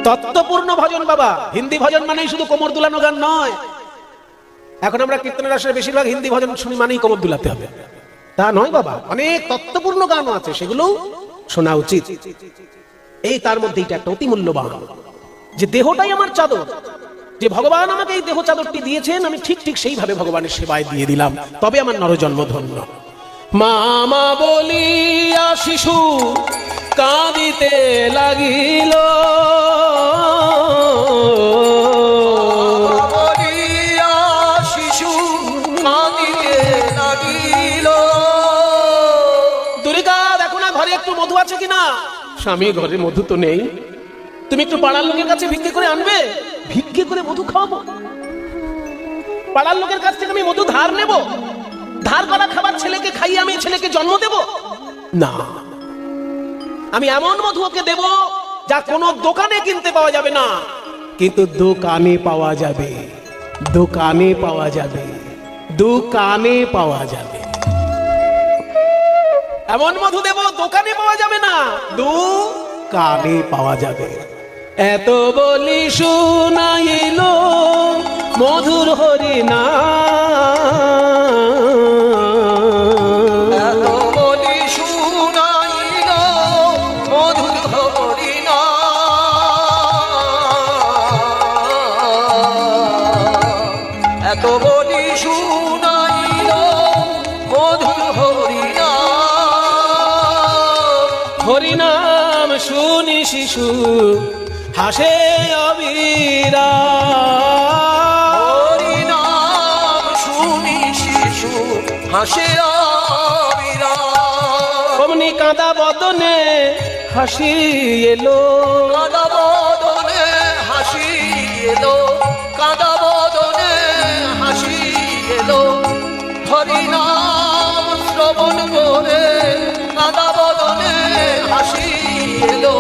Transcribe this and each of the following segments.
তত্ত্বপূর্ণ ভজন বাবা। হিন্দি ভজন মানেই শুধু কোমর দুলানো গান নয়। এখন আমরা কীর্তনের আসলে বেশিরভাগ হিন্দি ভজন শুনি মানেই কোমর দুলাতে হবে, তা নয় বাবা। অনেক তত্ত্বপূর্ণ গানও আছে, সেগুলো শোনা উচিত। এই তার মধ্যে এটা একটা অতি মূল্যবান, যে দেহটাই আমার চাদর, যে ভগবান আমাকে এই দেহ চাদরটি দিয়েছেন, আমি ঠিক ঠিক সেইভাবে ভগবানের সেবায় দিয়ে দিলাম, তবে আমার নরজন্ম ধন্য। মামা বলিয়া শিশু কাঁদিতে লাগিল, শিশু কাঁদিতে লাগিল। দুর্গা দেখো না ঘরে একটু মধু আছে কিনা। স্বামী ঘরে মধু তো নেই, তুমি একটু পাড়ার লোকের কাছে ভিক্ষে করে আনবে। ভিক্ষে করে মধু খাওয়াবো? পাড়ার লোকের কাছ থেকে আমি মধু ধার নেব? ধার করা খাবার ছেলেকে খাইয়ে আমি ছেলেকে জন্ম দেব না। আমি এমন মধু ওকে দেব যা কোনো দোকানে কিনতে পাওয়া যাবে না, কিন্তু দোকানে পাওয়া যাবে, দোকানে পাওয়া যাবে, দোকানে পাওয়া যাবে। এমন মধু দেব দোকানে পাওয়া যাবে না, দোকানে পাওয়া যাবে। এত বলি শুনাইল মধুর হরিনাম, এত বলি শুনাইল মধুর হরিনাম, এত বলি শুনাইল মধুর হরিনাম। হরিনাম শুনি শিশু হাসে অবিরা, হরিনাম শুনি শিশু হাসে অবিরা। অমনি কাঁদা বদনে হাসি এলো, কাঁদা বদনে হাসি এলো, কাঁদা বদনে হাসি এলো। হরিনাম শ্রবণ করে কাঁদা বদনে হাসি এলো।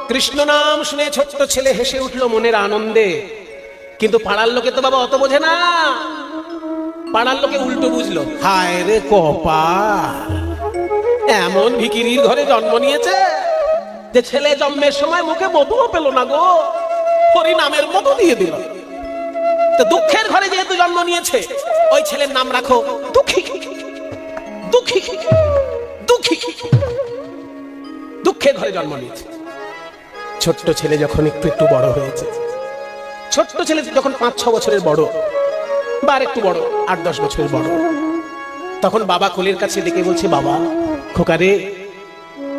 কৃষ্ণ নাম শুনে ছোট্ট ছেলে হেসে উঠলো মনের আনন্দে। কিন্তু পাড়ার লোকে তো বাবা অত বোঝে না। পাড়ার লোকে উল্টো বুঝলো, হায় রে কপাল, এমন ভিখিরির ঘরে জন্ম নিয়েছে যে ছেলে জন্মের সময় মুখে মধুও পেল না গো, হরি নামের মধু দিয়ে দিল। তো দুঃখের ঘরে যেহেতু জন্ম নিয়েছে, ওই ছেলের নাম রাখো দুঃখী, দুঃখী, দুঃখী। দুঃখের ঘরে জন্ম নিয়েছে। ছোট্ট ছেলে যখন একটু একটু বড় হয়েছে, ছোট্ট ছেলে যখন 5-6 বছরের বড়, বা আর একটু বড় 8-10 বছরের বড়, তখন বাবা কোলের কাছে ডেকে বলছে, বাবা খোকা রে,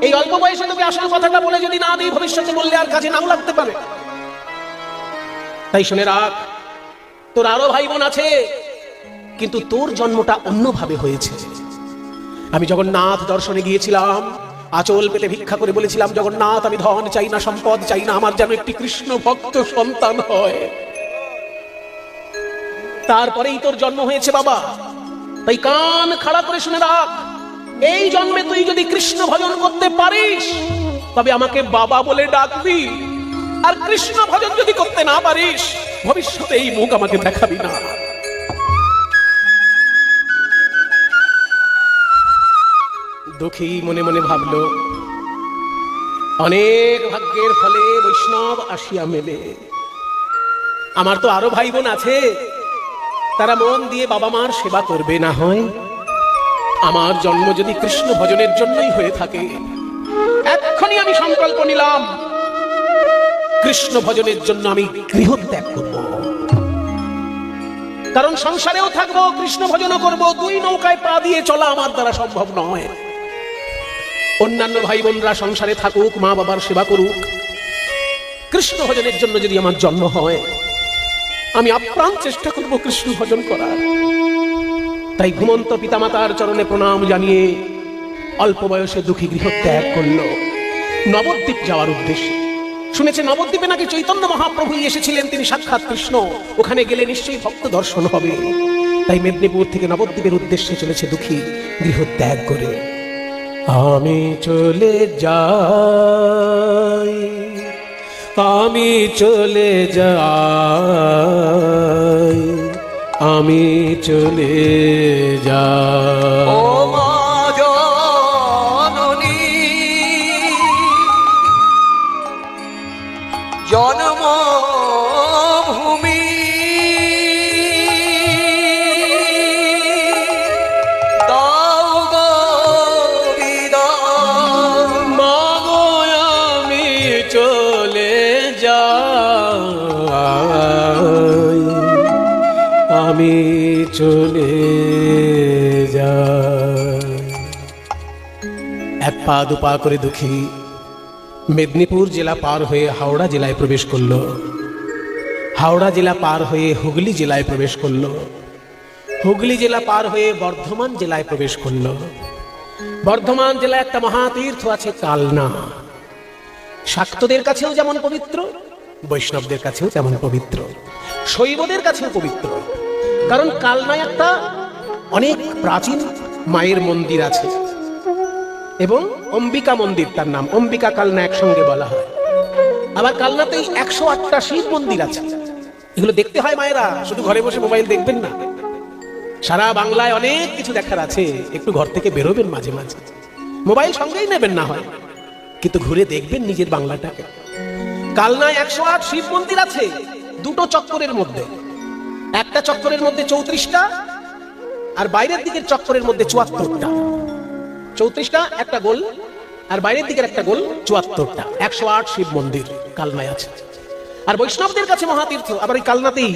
এই অল্প বয়সে তোকে আসল কথাটা বলে যদি না দিই, ভবিষ্যতে বললে আর কাজে নাও লাগতে পারে। তাই শুনে রাখ, তোর আরো ভাই বোন আছে, কিন্তু তোর জন্মটা অন্যভাবে হয়েছে। আমি জগন্নাথ দর্শনে গিয়েছিলাম, আঁচল পেতে ভিক্ষা করে বলেছিলাম, জগন্নাথ আমি ধন চাই না, সম্পদ চাই না, আমার যেন একটি কৃষ্ণ ভক্ত সন্তান হয়। তারপরেই তোর জন্ম হয়েছে বাবা। তাই কান খাড়া করে শুনে রাখ, এই জন্মে তুই যদি কৃষ্ণ ভজন করতে পারিস, তবে আমাকে বাবা বলে ডাকবি। আর কৃষ্ণ ভজন যদি করতে না পারিস, ভবিষ্যতে এই মুখ আমাকে দেখাবি না। দুঃখী মনে মনে ভাবলো, অনেক ভাগ্যের ফলে বৈষ্ণব আসিয়া মেলে। আমার তো আরো ভাই বোন আছে, তারা মন দিয়ে বাবা মার সেবা করবে না হয়। আমার জন্ম যদি কৃষ্ণ ভজনের জন্যই হয়ে থাকে, এক্ষুনি আমি সংকল্প নিলাম, কৃষ্ণ ভজনের জন্য আমি গৃহত্যাগ করব। কারণ সংসারেও থাকবো, কৃষ্ণ ভজনও করব, দুই নৌকায় পা দিয়ে চলা আমার দ্বারা সম্ভব নয়। অন্যান্য ভাই বোনরা সংসারে থাকুক, মা বাবার সেবা করুক, কৃষ্ণ ভজনের জন্য যদি আমার জন্ম হয়, আমি আপ্রাণ চেষ্টা করব কৃষ্ণ ভজন করার। তাই ঘুমন্ত পিতামাতার চরণে প্রণাম জানিয়ে অল্প বয়সে দুঃখী গৃহত্যাগ করল নবদ্বীপ যাওয়ার উদ্দেশ্যে। শুনেছে নবদ্বীপে নাকি চৈতন্য মহাপ্রভু এসেছিলেন, তিনি সাক্ষাৎ কৃষ্ণ, ওখানে গেলে নিশ্চয়ই ভক্ত দর্শন হবে। তাই মেদিনীপুর থেকে নবদ্বীপের উদ্দেশ্যে চলেছে দুঃখী গৃহত্যাগ করে। আমি চলে যাই, আমি চলে যাই, আমি চলে যাই। ও মা জননী জন্মভূমি দাও গো বিদায়। মাগো আমি চলে যাই, আমি চলে যাই। এক পা দুপা করে দুঃখী মেদিনীপুর জেলা পার হয়ে হাওড়া জেলায় প্রবেশ করলো, হাওড়া জেলা পার হয়ে হুগলি জেলায় প্রবেশ করলো, হুগলি জেলা পার হয়ে বর্ধমান জেলায় প্রবেশ করলো। বর্ধমান জেলায় একটা মহাতীর্থ আছে কালনা, শাক্তদের কাছেও যেমন পবিত্র, বৈষ্ণবদের কাছেও তেমন পবিত্র, শৈবদের কাছেও পবিত্র। কারণ কালনায় একটা অনেক প্রাচীন মায়ের মন্দির আছে এবং অম্বিকা মন্দির, তার নাম অম্বিকা কালনা একসঙ্গে বলা হয়। আবার কালনাতেই 108টা শিব মন্দির আছে। এগুলো দেখতে হয় মায়েরা, শুধু ঘরে বসে মোবাইল দেখবেন না। সারা বাংলায় অনেক কিছু দেখার আছে, একটু ঘর থেকে বেরোবেন মাঝে মাঝে, মোবাইল সঙ্গেই নেবেন না হয়, কিন্তু ঘুরে দেখবেন নিজের বাংলাটাকে। কালনায় 108 শিব মন্দির আছে, দুটো চক্করের মধ্যে। একটা চক্করের মধ্যে 34টা, আর বাইরের দিকের চক্করের মধ্যে 74টা। 34টা একটা গোল, আর বাইরের দিকের একটা গোল 74টা। 108 শিব মন্দির কালনায় আছে। আর বৈষ্ণবদের কাছে মহাতীর্থ আবার ওই কালনাতেই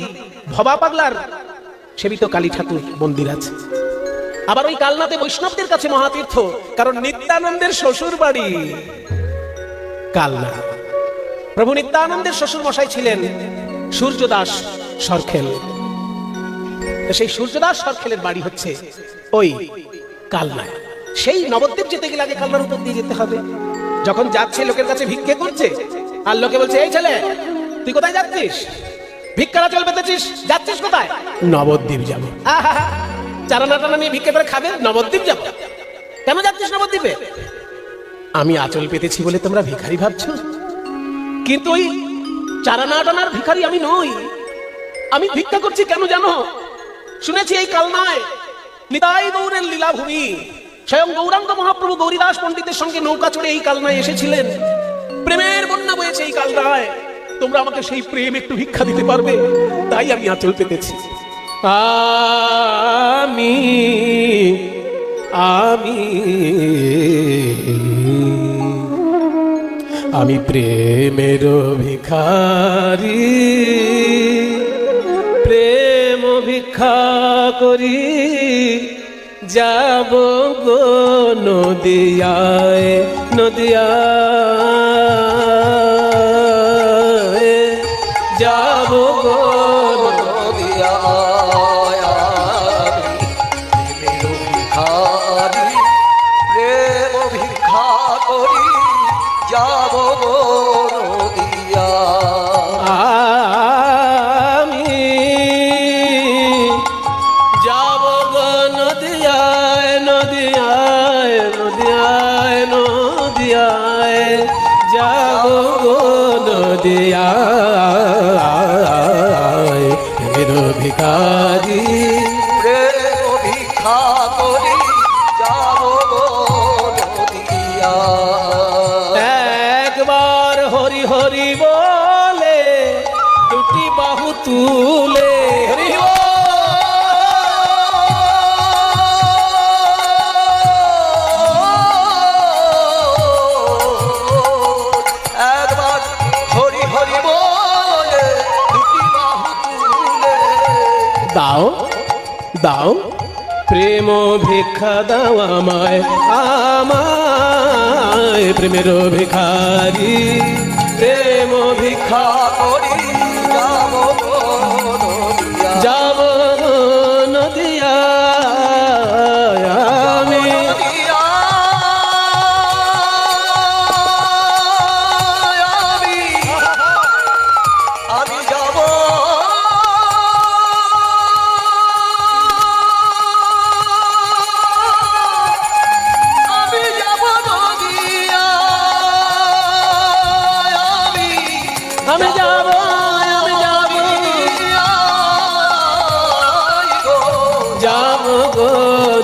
ভবা পাগলার সেবিত কালী ঠাকুর মন্দির আছে। আবার ওই কালনাতে বৈষ্ণবদের কাছে মহাতীর্থ, কারণ নিত্যানন্দের শ্বশুর বাড়ি কালনা। প্রভু নিত্যানন্দের শ্বশুর মশাই ছিলেন সূর্যদাস সরখেল। সেই সূর্যদাস সরখেলের বাড়ি হচ্ছে ওই কালনায়। সেই নবদ্বীপ যেতে গেলে আগে কালনার উপর দিয়ে যেতে হবে। যখন যাচ্ছে লোকের কাছে ভিক্ষে করছে, আর লোকে বলছে এই ছেলে তুই কোথায় যাচ্ছিস, ভিক্ষারা চল পেতেছিস, যাচ্ছিস কোথায়? নবদ্বীপ যাবো। চারানা টানা নিয়ে ভিক্ষে করে খাবে, নবদ্বীপ যাবো। কেন যাচ্ছিস নবদ্বীপে? আমি আঁচল পেতেছি বলে তোমরা ভিখারি ভাবছো, কিন্তু ওই চারানা টানার ভিখারি আমি নই। আমি ভিক্ষা করছি কেন জানো? শুনেছি এই কালনায় নিতাই গৌরের লীলাভূমি, স্বয়ং গৌরাঙ্গ মহাপ্রভু গৌরীদাস পণ্ডিতের সঙ্গে নৌকা চড়ে এই কালনায় এসেছিলেন। প্রেমের বন্যা বয়েছে এই কালনায়। তোমরা আমাকে সেই প্রেম একটু ভিক্ষা দিতে পারবে? তাই আমি আঁচল পেতেছি। আমি আমি আমি প্রেমের ভিখারি, প্রেম ভিক্ষা করি যাব গো নদিয়ায়, নদিয়ায় যাব গো নদিয়ায়। প্রেমের ভিখারি, প্রেম ভিক্ষা করি যাব গো নদিয়ায়। আমি যাব গো নদিয়ায়, নদিয়ায়, নদিয়ায়, নদিয়ায় যাব গো নদিয়ায়। মেরো ভিখারি, প্রেম ভিক্ষা করি যাব গো নদিয়ায়। একবার হরি হরি বলে দুটি বাহু তুলে, হরি বল। একবার হরি হরি বলে দুটি বাহু তুলে দাও দাও প্রেম ভিক্ষা দাও আমায়, আমায় প্রেমের ভিখারি, প্রেম ভিক্ষা করি যাব গো নদিয়ায়। যাব নদিয়ায়। আমি আমি যাব আমি যাব নদিয়ায়। আমি যাব, আমি যাব, যাব গো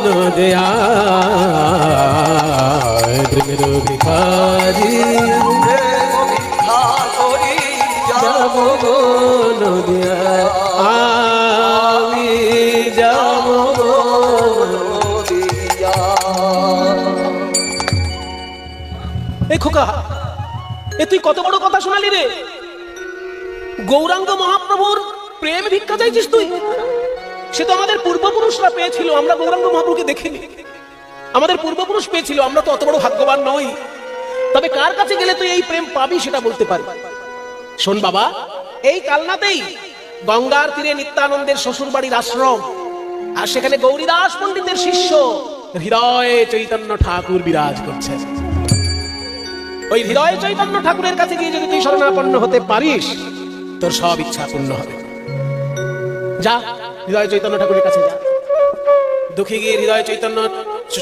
নদিয়ায়। প্রেমের ভিখারি, প্রেম ভিক্ষা করি গো নদিয়া, আমি যাব গো। এই খোকা, এ তুই কত বড় কথা শোনালি রে? গৌরাঙ্গ মহাপ্রভুর প্রেম ভিক্ষা চাইছিস তুই? সে তো আমাদের পূর্বপুরুষরা পেয়েছিল, আমরা গৌরাঙ্গ মহাপ্রভুকে দেখিনি। আমাদের পূর্বপুরুষ পেয়েছিল, আমরা তো অত বড় ভাগ্যবান নই। তবে কার কাছে গেলে তুই এই প্রেম পাবি সেটা বলতে পারি। শোন বাবা, এই কালনাতেই গঙ্গার তীরে নিত্যানন্দের শ্বশুর বাড়ির আশ্রম, আর সেখানে গৌরীদাস পণ্ডিতের শিষ্য হৃদয়ে চৈতন্য ঠাকুর বিরাজ করছেন। ওই হৃদয় চৈতন্য ঠাকুরের কাছে গিয়ে যদি তুই শরণাপন্ন হতে পারিস, তোর সব ইচ্ছা পূর্ণ হবে। যা, হৃদয় চৈতন্য ঠাকুরের কাছে যা। দুঃখী গিয়ে হৃদয় চৈতন্য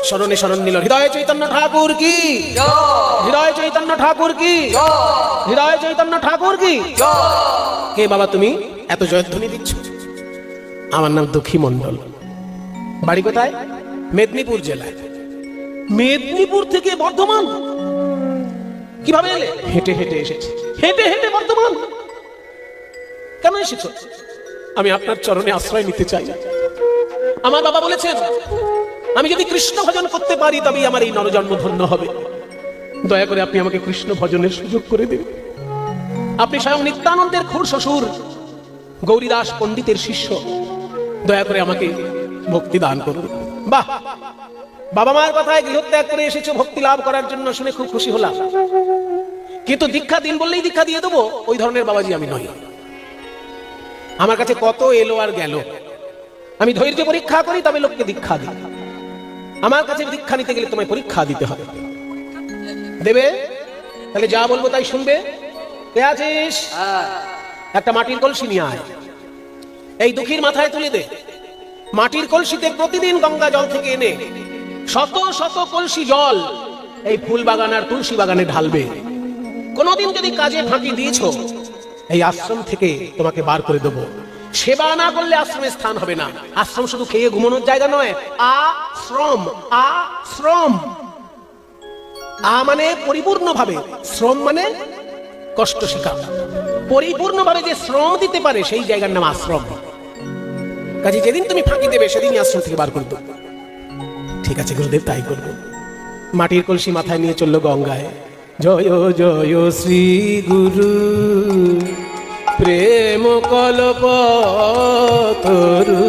শরণে শরণ নিল। হৃদয় চৈতন্য ঠাকুর কি, হৃদয় চৈতন্য ঠাকুর কি, হৃদয় চৈতন্য ঠাকুর কি। কে বাবা তুমি এত জয়ধ্বনি দিচ্ছ? আমার নাম দুঃখী মণ্ডল। বাড়ি কোথায়? মেদিনীপুর জেলায়। মেদিনীপুর থেকে বর্ধমান কিভাবে এলে? হেঁটে হেঁটে এসেছি। হেঁটে হেঁটে বর্ধমান কেন এসেছো? আমি আপনার চরণে আশ্রয় নিতে চাই। আমার বাবা বলেছেন, আমি যদি কৃষ্ণ ভজন করতে পারি তবেই আমার এই নরজন্ম ধন্য হবে। দয়া করে আপনি আমাকে কৃষ্ণ ভজনের সুযোগ করে দিন। আপনি স্বয়ং নিত্যানন্দের খুড় শ্বশুর, গৌরীদাস পণ্ডিতের শিষ্য, দয়া করে আমাকে ভক্তি দান করুন। বাহ, বাবা মায়ের কথায় গৃহত্যাগ করে এসেছো ভক্তি লাভ করার জন্য, শুনে খুব খুশি হলাম। কিন্তু দীক্ষা দিন বললেই দীক্ষা দিয়ে দেবো, ওই ধরনের বাবাজি আমি নই। আমার কাছে কত এলো আর গেল। আমি ধৈর্য পরীক্ষা করি, তবে লোককে দীক্ষা দিই। আমার কাছে দীক্ষা নিতে গেলে তোমায় পরীক্ষা দিতে হবে। দেবে? তাহলে যা বলবো তাই শুনবে। কে আছিস? একটা মাটির কলসি নিয়ে আয়, এই দুঃখীর মাথায় তুলে দে। মাটির কলসিতে প্রতিদিন গঙ্গা জল থেকে এনে শত শত কলসি জল এই ফুল বাগান আর তুলসী বাগানে ঢালবে। কোনদিন যদি কাজে ফাঁকি দিয়েছো, এই আশ্রম থেকে তোমাকে বার করে দেবো। সেবা না করলে আশ্রমে স্থান হবে না। আশ্রম শুধু খেয়ে ঘুমানোর জায়গা নয়, আশ্রম। আশ্রম আ মানে পরিপূর্ণভাবে, শ্রম মানে কষ্ট শিখা। পরিপূর্ণভাবে যে শ্রম দিতে পারে সেই জায়গার নাম আশ্রম। কাজে যেদিন তুমি ফাঁকি দেবে সেদিনই আশ্রম থেকে বার করে দেবো। ঠিক আছে গুরুদেব, তাই করবো। মাটির কলসি মাথায় নিয়ে চললো গঙ্গায়। জয় জয় শ্রী গুরু প্রেম কল্প তরু,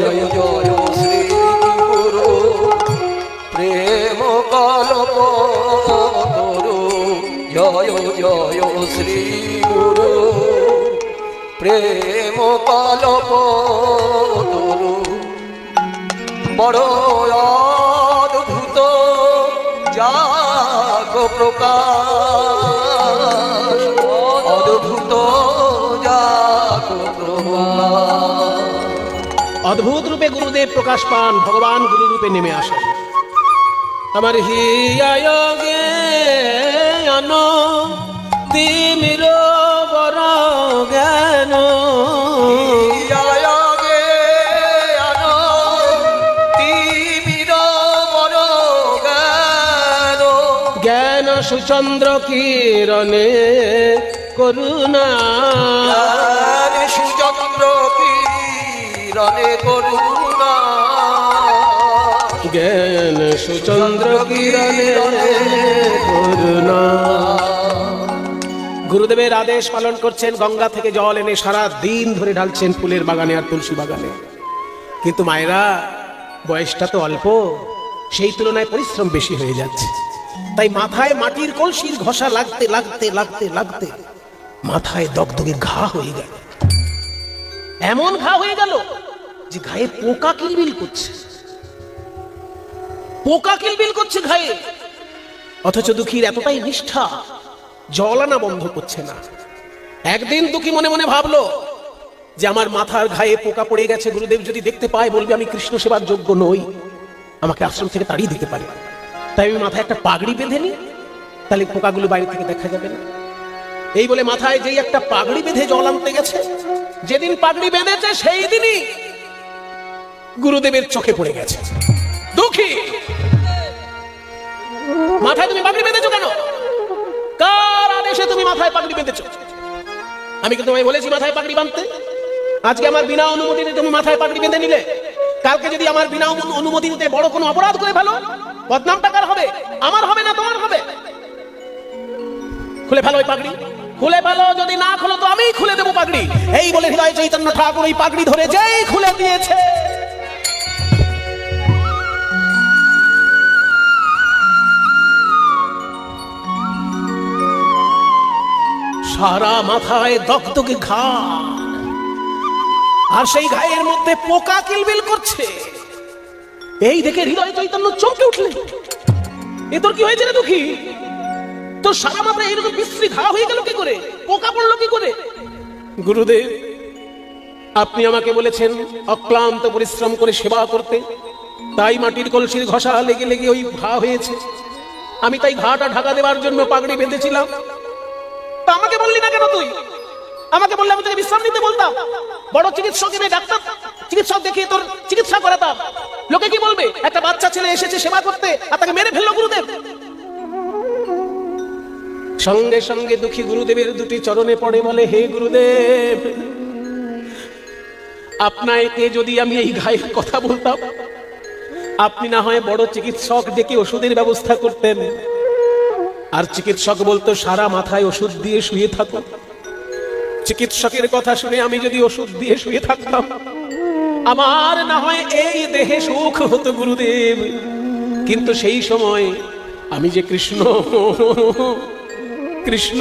জয় জয় শ্রী গুরু প্রেম কল্প তরু, জয় জয় শ্রী গুরু প্রেম কল্প তরু। বড় অদ্ভুত জাগ প্রকাশ, অদ্ভুত জাগ প্রকাশ। অদ্ভুত রূপে গুরুদেব প্রকাশ পান, ভগবান গুরু রূপে নেমে আসেন। আমার হিয়ায়োগে আনো তিমির বর জ্ঞান, হিয়ায়োগে আনো তিমির বর জ্ঞান, জ্ঞান সুচন্দ্র কিরণে করুণা, জ্ঞান সুচন্দ্র কিরণে করুণা, জ্ঞান সুচন্দ্র কিরণে করুণা। গুরুদেবের আদেশ পালন করছেন, গঙ্গা থেকে জল এনে সারা দিন ধরে ঢালছেন ফুলের বাগানে আর তুলসী বাগানে। কিন্তু মায়েরা, বয়সটা তো অল্প, সেই তুলনায় পরিশ্রম বেশি হয়ে যাচ্ছে। তাই মাথায় মাটির কলসির ঘষা লাগতে লাগতে লাগতে লাগতে মাথায় দগদগে ঘা হয়ে গেল। এমন ঘা হয়ে গেল যে গায়ে পোকা কিলবিল করছে, পোকা কিলবিল করছে গায়ে। অথচ দুঃখীর এতটাই নিষ্ঠা, জল আনা বন্ধ করছে না। একদিন দুঃখী মনে মনে ভাবলো যে আমার মাথার ঘায়ে পোকা পড়ে গেছে, গুরুদেব যদি দেখতে পায় বলবে আমি কৃষ্ণ সেবার যোগ্য নই, আমাকে আশ্রম থেকে তাড়িয়ে দিতে পারে। তাই আমি মাথায় একটা পাগড়ি বেঁধে নি, তাহলে পোকাগুলো বাইরে থেকে দেখা যাবে না। এই বলে মাথায় যেই একটা পাগড়ি বেঁধে জল আনতে গেছে, যেদিন পাগড়ি বেঁধেছে সেই দিনই গুরুদেবের চোখে পড়ে গেছে। দুঃখী, মাথায় তুমি পাগড়ি বেঁধেছো কেন? কার আদেশে তুমি মাথায় পাগড়ি বেঁধেছো? আমি কি তোমায় বলেছি মাথায় পাগড়ি বাঁধতে? আজকে আমার বিনা অনুমতিতে তুমি মাথায় পাগড়ি বেঁধে নিলে, কালকে যদি আমার বিনা অনুমতিতে বড় কোনো অপরাধ করে ফেলো, বদনামটা কার হবে? আমার হবে না তোমার হবে? খুলে ফেলো ওই পাগড়ি, খুলে ফেলো। যদি না খুলো তো আমিই খুলে দেবো পাগড়ি। এই বলে হৃদয় চৈতন্য ঠাকুর ওই পাগড়ি ধরে যেই খুলে দিয়েছে, সারা মাথায় দগদগে ঘা, আর সেই ঘায়ের মধ্যে পোকা কিলবিল করছে। এই দেখে হৃদয় চৈতন্য চমকে উঠলেন। এ তোর কি হয়েছে রে দুঃখী? তোর সারা মাথায় এরকম বিশ্রী ঘা হয়ে গেল কি করে? পোকা পড়লো কি করে? গুরুদেব, আপনি আমাকে বলেছেন অক্লান্ত পরিশ্রম করে সেবা করতে, তাই মাটির কলসির ঘষা লেগে লেগে ওই ঘা হয়েছে। আমি তাই ঘাটা ঢাকা দেওয়ার জন্য পাগড়ি বেঁধেছিলাম। তা আমাকে বললি না কেন তুই? আমাকে বললে আমি তোকে বিশ্রাম নিতে বলতাম। বড় চিকিৎসক এনে ডাক্তার চিকিৎসক দেখিয়ে তোর চিকিৎসা করাতাম। লোকে কি বলবে? একটা বাচ্চা ছেলে এসেছে সেবা করতে আর তাকে মেরে ফেললো গুরুদেব। সঙ্গে সঙ্গে দুঃখী গুরুদেবের দুটি চরণে পড়ে বলে, হে গুরুদেব, আপনাকে যদি আমি এই ঘায়ের কথা বলতাম, আপনি না হয় বড় চিকিৎসক ডেকে ওষুধের ব্যবস্থা করতেন। আর চিকিৎসক বলতো সারা মাথায় ওষুধ দিয়ে শুয়ে থাকো। চিকিৎসকের কথা শুনে আমি যদি ওষুধ দিয়ে শুয়ে থাকতাম, আমার না হয় এই দেহে সুখ হতো গুরুদেব। কিন্তু সেই সময় আমি যে কৃষ্ণ কৃষ্ণ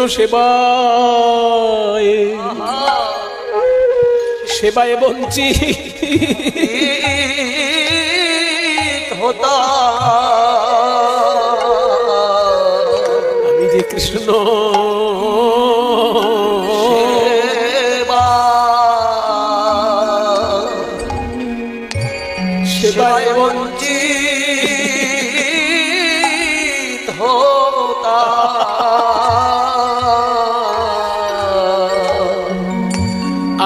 সেবায় বঞ্চিত হতাম। আমি যে কৃষ্ণ সেবায় বঞ্চিত হতাম।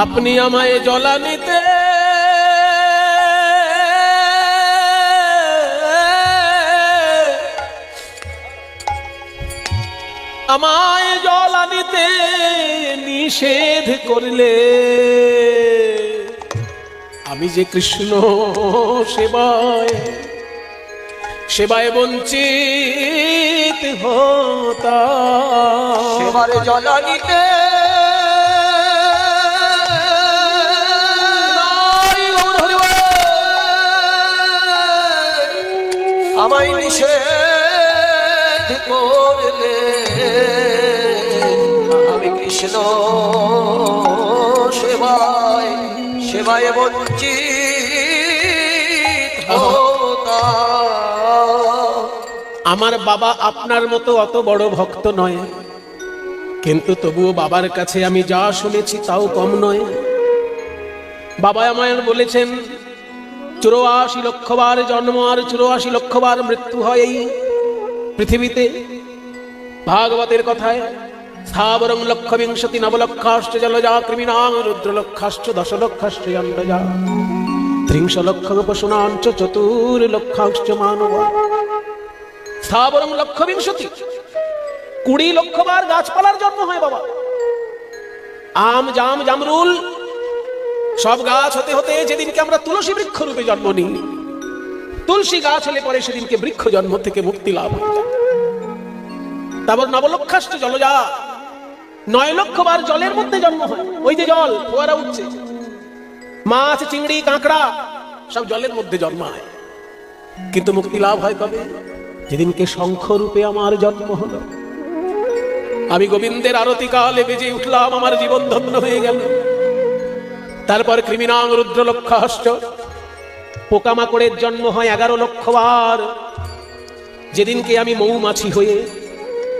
আপনি আমায় জ্বলানিতে আমায় জ্বলানিতে নিষেধ করলে, আমি যে কৃষ্ণ সেবায় বঞ্চিত হতাম। সেবার জ্বলানিতে আমায় নিষেধ করলে, আমি কৃষ্ণ সেবায় বঞ্চিত হতাম। আমার বাবা আপনার মতো অত বড় ভক্ত নয়, কিন্তু তবুও বাবার কাছে আমি যা শুনেছি তাও কম নয়। বাবা আমায় বলেছেন 84 লক্ষবার জন্ম আর 84 লক্ষবার মৃত্যু হয় এই পৃথিবীতে। ভাগবতের কথায় স্থাবরং লক্ষ বিংশতি নবলক্ষাশ্চ জলজা কৃমিণাং রুদ্রলক্ষাশ্চ দশলক্ষাশ্চ যণ্ডজা 30 লক্ষ পশুনাঞ্চ 4 লক্ষাশ্চ মানব। স্থাবরং লক্ষ বিংশতি, 20 লক্ষবার গাছপালার জন্ম হয় বাবা। আম জাম জামরুল সব গাছ হতে হতে যেদিনকে আমরা তুলসী বৃক্ষ রূপে জন্ম নিই, তুলসী গাছ হলে পরে সেদিনকে বৃক্ষ জন্ম থেকে মুক্তি লাভ হয়ে যায়। তারপর নবলক্ষাশ্চ জলজা, 9 লক্ষবার জলের মধ্যে জন্ম হয়। ওই যে জল ফোয়ারা উঠছে, মাছ চিংড়ি কাঁকড়া সব জলের মধ্যে জন্মায়। কিন্তু মুক্তি লাভ হয় কবে? যেদিনকে শঙ্খ রূপে আমার জন্ম হলো। আমি গোবিন্দের আরতি কালে বেজে উঠলাম, আমার জীবন ধন্য হয়ে গেল। তারপর কৃমিণাং রুদ্রলক্ষাশ্চ, পোকামাকড়ের জন্ম হয় 11 লক্ষবার। যেদিনকে আমি মৌমাছি হয়ে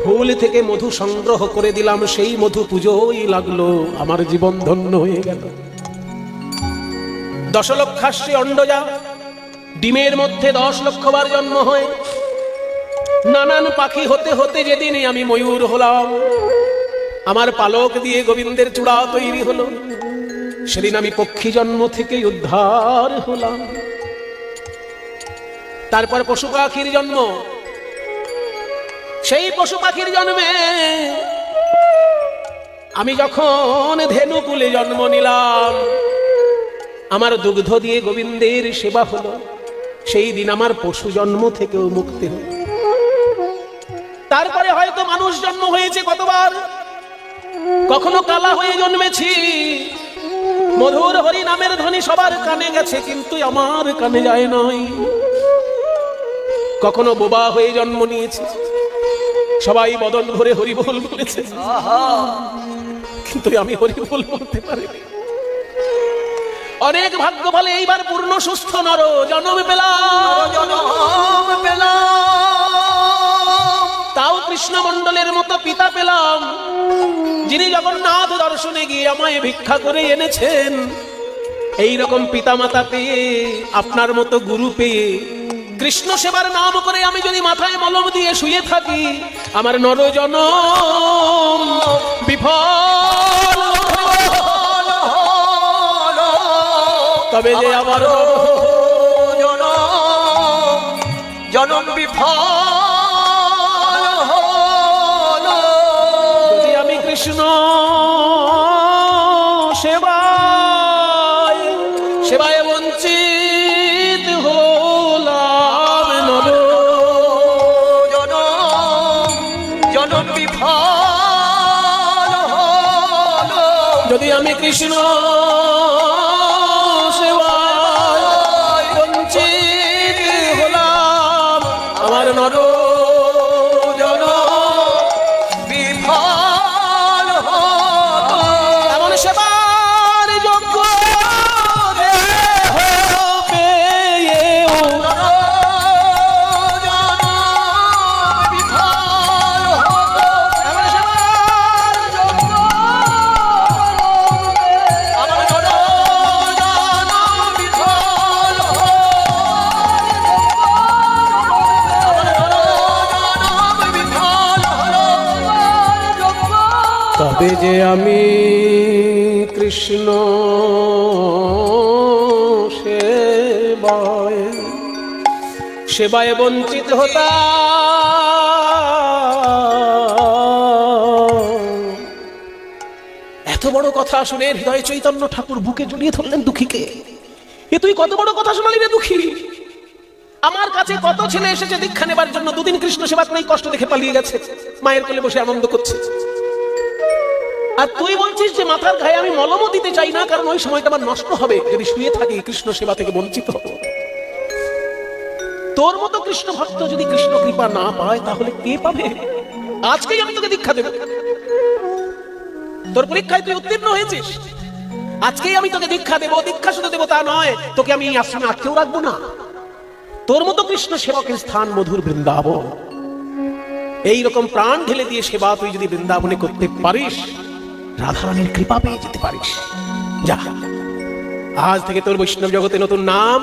ফুল থেকে মধু সংগ্রহ করে দিলাম, সেই মধু পুজোই লাগলো, আমার জীবন ধন্য হয়ে গেল। 10 লক্ষাশ্চ অণ্ডজা, ডিমের মধ্যে 10 লক্ষবার জন্ম হয়। নানান পাখি হতে হতে যেদিনে আমি ময়ূর হলাম, আমার পালক দিয়ে গোবিন্দের চূড়া তৈরি হলো, সেদিন আমি পক্ষী জন্ম থেকে উদ্ধার হলাম। তারপর পশু পাখির জন্ম, সেই পশু পাখির জন্মে আমি যখন ধেনুকুলে জন্ম নিলাম, আমার দুগ্ধ দিয়ে গোবিন্দের সেবা হলো, সেই দিন আমার পশু জন্ম থেকেও মুক্তি হলো। তারপরে হয়তো মানুষ জন্ম হয়েছে কতবার, কখনো কালা হয়ে জন্মেছি, মধুর হরি নামের ধ্বনি সবার কানে গেছে, কিন্তু আমার কানে যায় নাই। কখনো বোবা হয়ে জন্ম নিয়েছি, সবাই বদন ভরে হরি বল বলেছে, কিন্তু আমি হরি বল বলতে পারিনি। অনেক ভাগ্য বলে এইবার পূর্ণ সুস্থ নর জন্ম পেলাম, তাও কৃষ্ণ মণ্ডলের মতো পিতা পেলাম, যিনি জগন্নাথ দর্শনে গিয়ে আমায় ভিক্ষা করে এনেছেন। এই রকম পিতা মাতা পেয়ে, আপনার মতো গুরু পেয়ে, কৃষ্ণ সেবার নাম করে আমি যদি মাথায় মলম দিয়ে শুয়ে থাকি, আমার নরজনম বিফল। তবে যে আমার জনম বিফল হলো, যদি আমি কৃষ্ণ সেবায় বঞ্চিত হলাম, জনম বিফল হলো, যদি আমি কৃষ্ণ নর জন বিফল হলো, এমন সেবার যোগ্য পেয়েও বিফল হলো, এমন সেবার যোগ্য আমার বিফল হলো, তবে যে আমি কৃষ্ণ সেবায় বঞ্চিত হতাম। এত বড় কথা শুনে হৃদয় চৈতন্য ঠাকুর বুকে জড়িয়ে ধরলেন দুঃখীকে। এ তুই কত বড় কথা শোনালি রে দুঃখী! আমার কাছে কত ছেলে এসেছে দীক্ষা নেবার জন্য, দুদিন কৃষ্ণ সেবা করেই কষ্ট দেখে পালিয়ে গেছে, মায়ের কোলে বসে আনন্দ করছে। আর তুই বলছিস যে মাথার গায়ে আমি মলমও দিতে চাই না, কারণ ওই সময়টা আমার নষ্ট হবে, যদি শুয়ে থাকি কৃষ্ণ সেবা থেকে বঞ্চিত হব। তোর মতো কৃষ্ণ ভক্ত যদি কৃষ্ণ কৃপা না পায়, তাহলে কে পাবে? আজকেই আমি তোকে দীক্ষা দেব। তোর পরীক্ষায় তুই উত্তীর্ণ হয়েছিস, আজকেই আমি তোকে দীক্ষা দেব। দীক্ষা শুধু দেবো তা নয়, তোকে আমি এই আশ্রমে আটকেও রাখবো না। তোর মতো কৃষ্ণ সেবকের স্থান মধুর বৃন্দাবন। এইরকম প্রাণ ঢেলে দিয়ে সেবা তুই যদি বৃন্দাবনে করতে পারিস, রাধারানীর কৃপা পেয়ে যেতে পারিস। যা, আজ থেকে তোর বৈষ্ণব জগতে নতুন নাম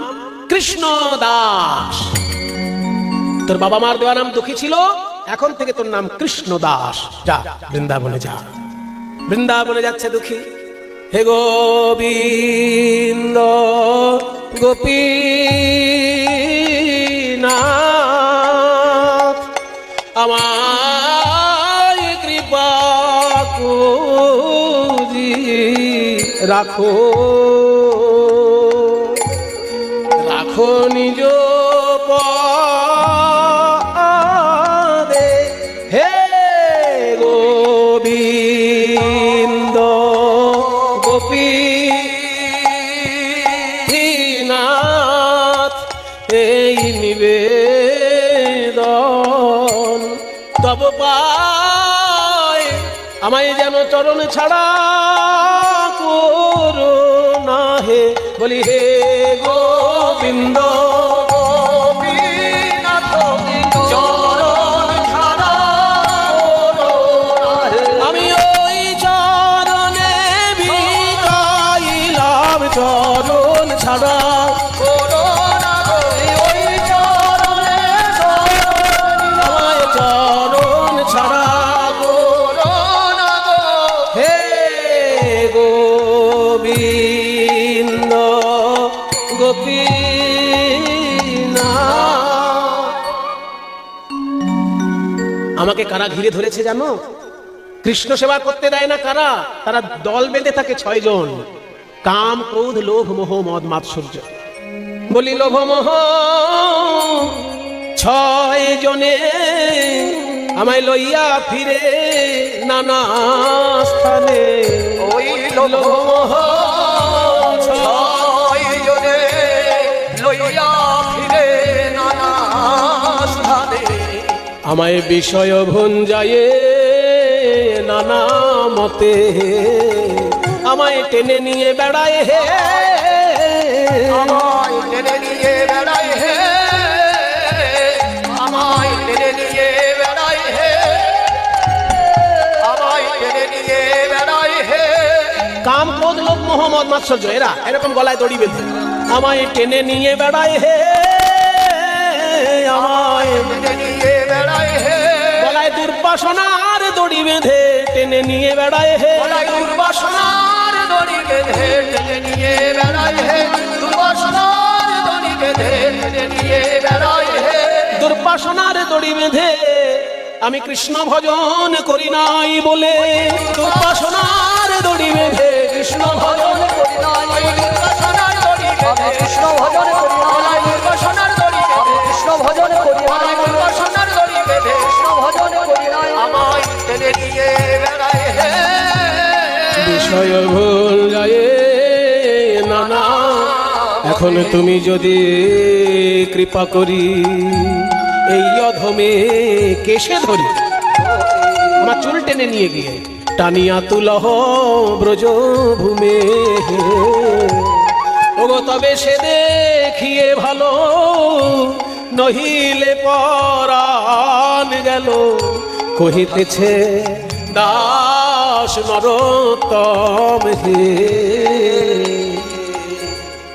কৃষ্ণ দাস। তোর বাবা মার দেওয়া নাম দুঃখী ছিল, এখন থেকে তোর নাম কৃষ্ণ দাস। যা, বৃন্দাবনে যা। বৃন্দাবনে যাচ্ছে দুঃখী। হে গোবিন্দ গোপীনাথ, আমায় কৃপা করি রাখো, রাখো নিজ পদে। হে গোবিন্দ গোপীনাথ, এই নিবেদন তব পায়, আমায় যেন চরণ ছাড়া করো না। হে বলি হে গোবিন্দ গোপীনাথ, চরণ ছাড়া করো না হে। আমি ওই চরণে ভিখাইলাম, চরণ ছাড়া করো না গো, ওই চরণে আমায় চরণ ছাড়া করো না গো। হে গোবিন্দ গোপীনাথ। আমাকে কারা ঘিরে ধরেছে জানো? কৃষ্ণ সেবা করতে দেয় না কারা? তারা দল বেঁধে থাকে 6 জন। কাম, ক্রোধ, লোভ, মোহ, মদ, মাৎসর্য। বলি লোভ মোহ 6 জনে আমায় লইয়া ফিরে নানা স্থানে। ওই লোভ মোহ 6 জনে লইয়া ফিরে নানা স্থানে। আমায় বিষয় ভঞ্জায়ে নানা মতে আমায় টেনে নিয়ে বেড়ায় হে, আমায় টেনে নিয়ে বেড়ায় হে, আমায় টেনে নিয়ে বেড়ায় হে, আমায় টেনে নিয়ে বেড়ায় হে। কাম, ক্রোধ, লোভ, মোহ, মদ, মাৎসর্য এরা এরকম গলায় দড়ি বেঁধে আমায় টেনে নিয়ে বেড়ায় হে, আমায় টেনে নিয়ে বেড়ায় হে, গলায় দুর্বাসনার দড়ি বেঁধে টেনে নিয়ে বেড়ায় হে। গলায় দুর্বাসনার দড়ি বেঁধে টেনে নিয়ে বেড়ায় হে, দুর্বাসনার দড়ি বেঁধে টেনে নিয়ে বেড়ায় হে। দুর্বাসনার দড়ি বেঁধে আমি কৃষ্ণ ভজন করি নাই বলে, দুর্বাসনার দড়ি বেঁধে কৃষ্ণ ভজন করি নাই, দুর্বাসনার দড়ি বেঁধে কৃষ্ণ ভজন করি নাই, দুর্বাসনার দড়ি বেঁধে কৃষ্ণ ভজন করি নাই, দুর্বাসনার দড়ি বেঁধে কৃষ্ণ ভজন করি নাই। আমায় টেনে নিয়ে বেড়ায় হে, বিষয় ভুল যায় নানা। এখন তুমি যদি কৃপা করি এই অধমে কেশে ধরি, আমার চুল টেনে নিয়ে গিয়ে টানিয়া তুলহ ব্রজ ভূমে। ওগো তবে সে দেখিয়ে ভালো, নহিলে পরাণ গেল কহিতেছে দাস নরোত্তম হে।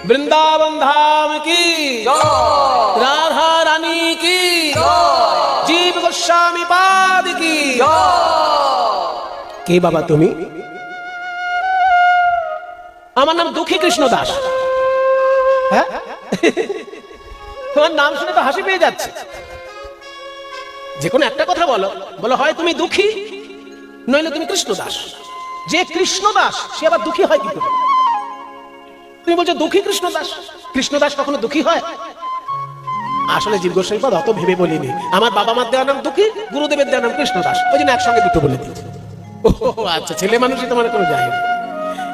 বৃন্দাবন ধাম কি, রাধা রানী কি, জীব গোস্বামী পাদ কি। কে বাবা তুমি? আমার নাম দুঃখী কৃষ্ণ দাস। হ্যাঁ, তোমার নাম শুনে তো হাসি পেয়ে যাচ্ছে। যে কোনো একটা কথা বলো, বলো হয় তুমি দুঃখী নইলে তুমি কৃষ্ণ দাস। যে কৃষ্ণ দাস সে আবার দুঃখী হয় কি করে? তুমি বলছো দুঃখী কৃষ্ণ দাস, কৃষ্ণ দাস কখনো দুঃখী হয়? আসলে জীব গোস্বামী পদ অত ভেবে বলিনি। আমার বাবা মার দেওয়ার নাম দুঃখী, গুরুদেবের দেওয়ার নাম কৃষ্ণ দাস, ওই জন্য একসঙ্গে দুটো বলে দিয়েছে। ও আচ্ছা, ছেলে মানুষই তোমার কোনো যায় না।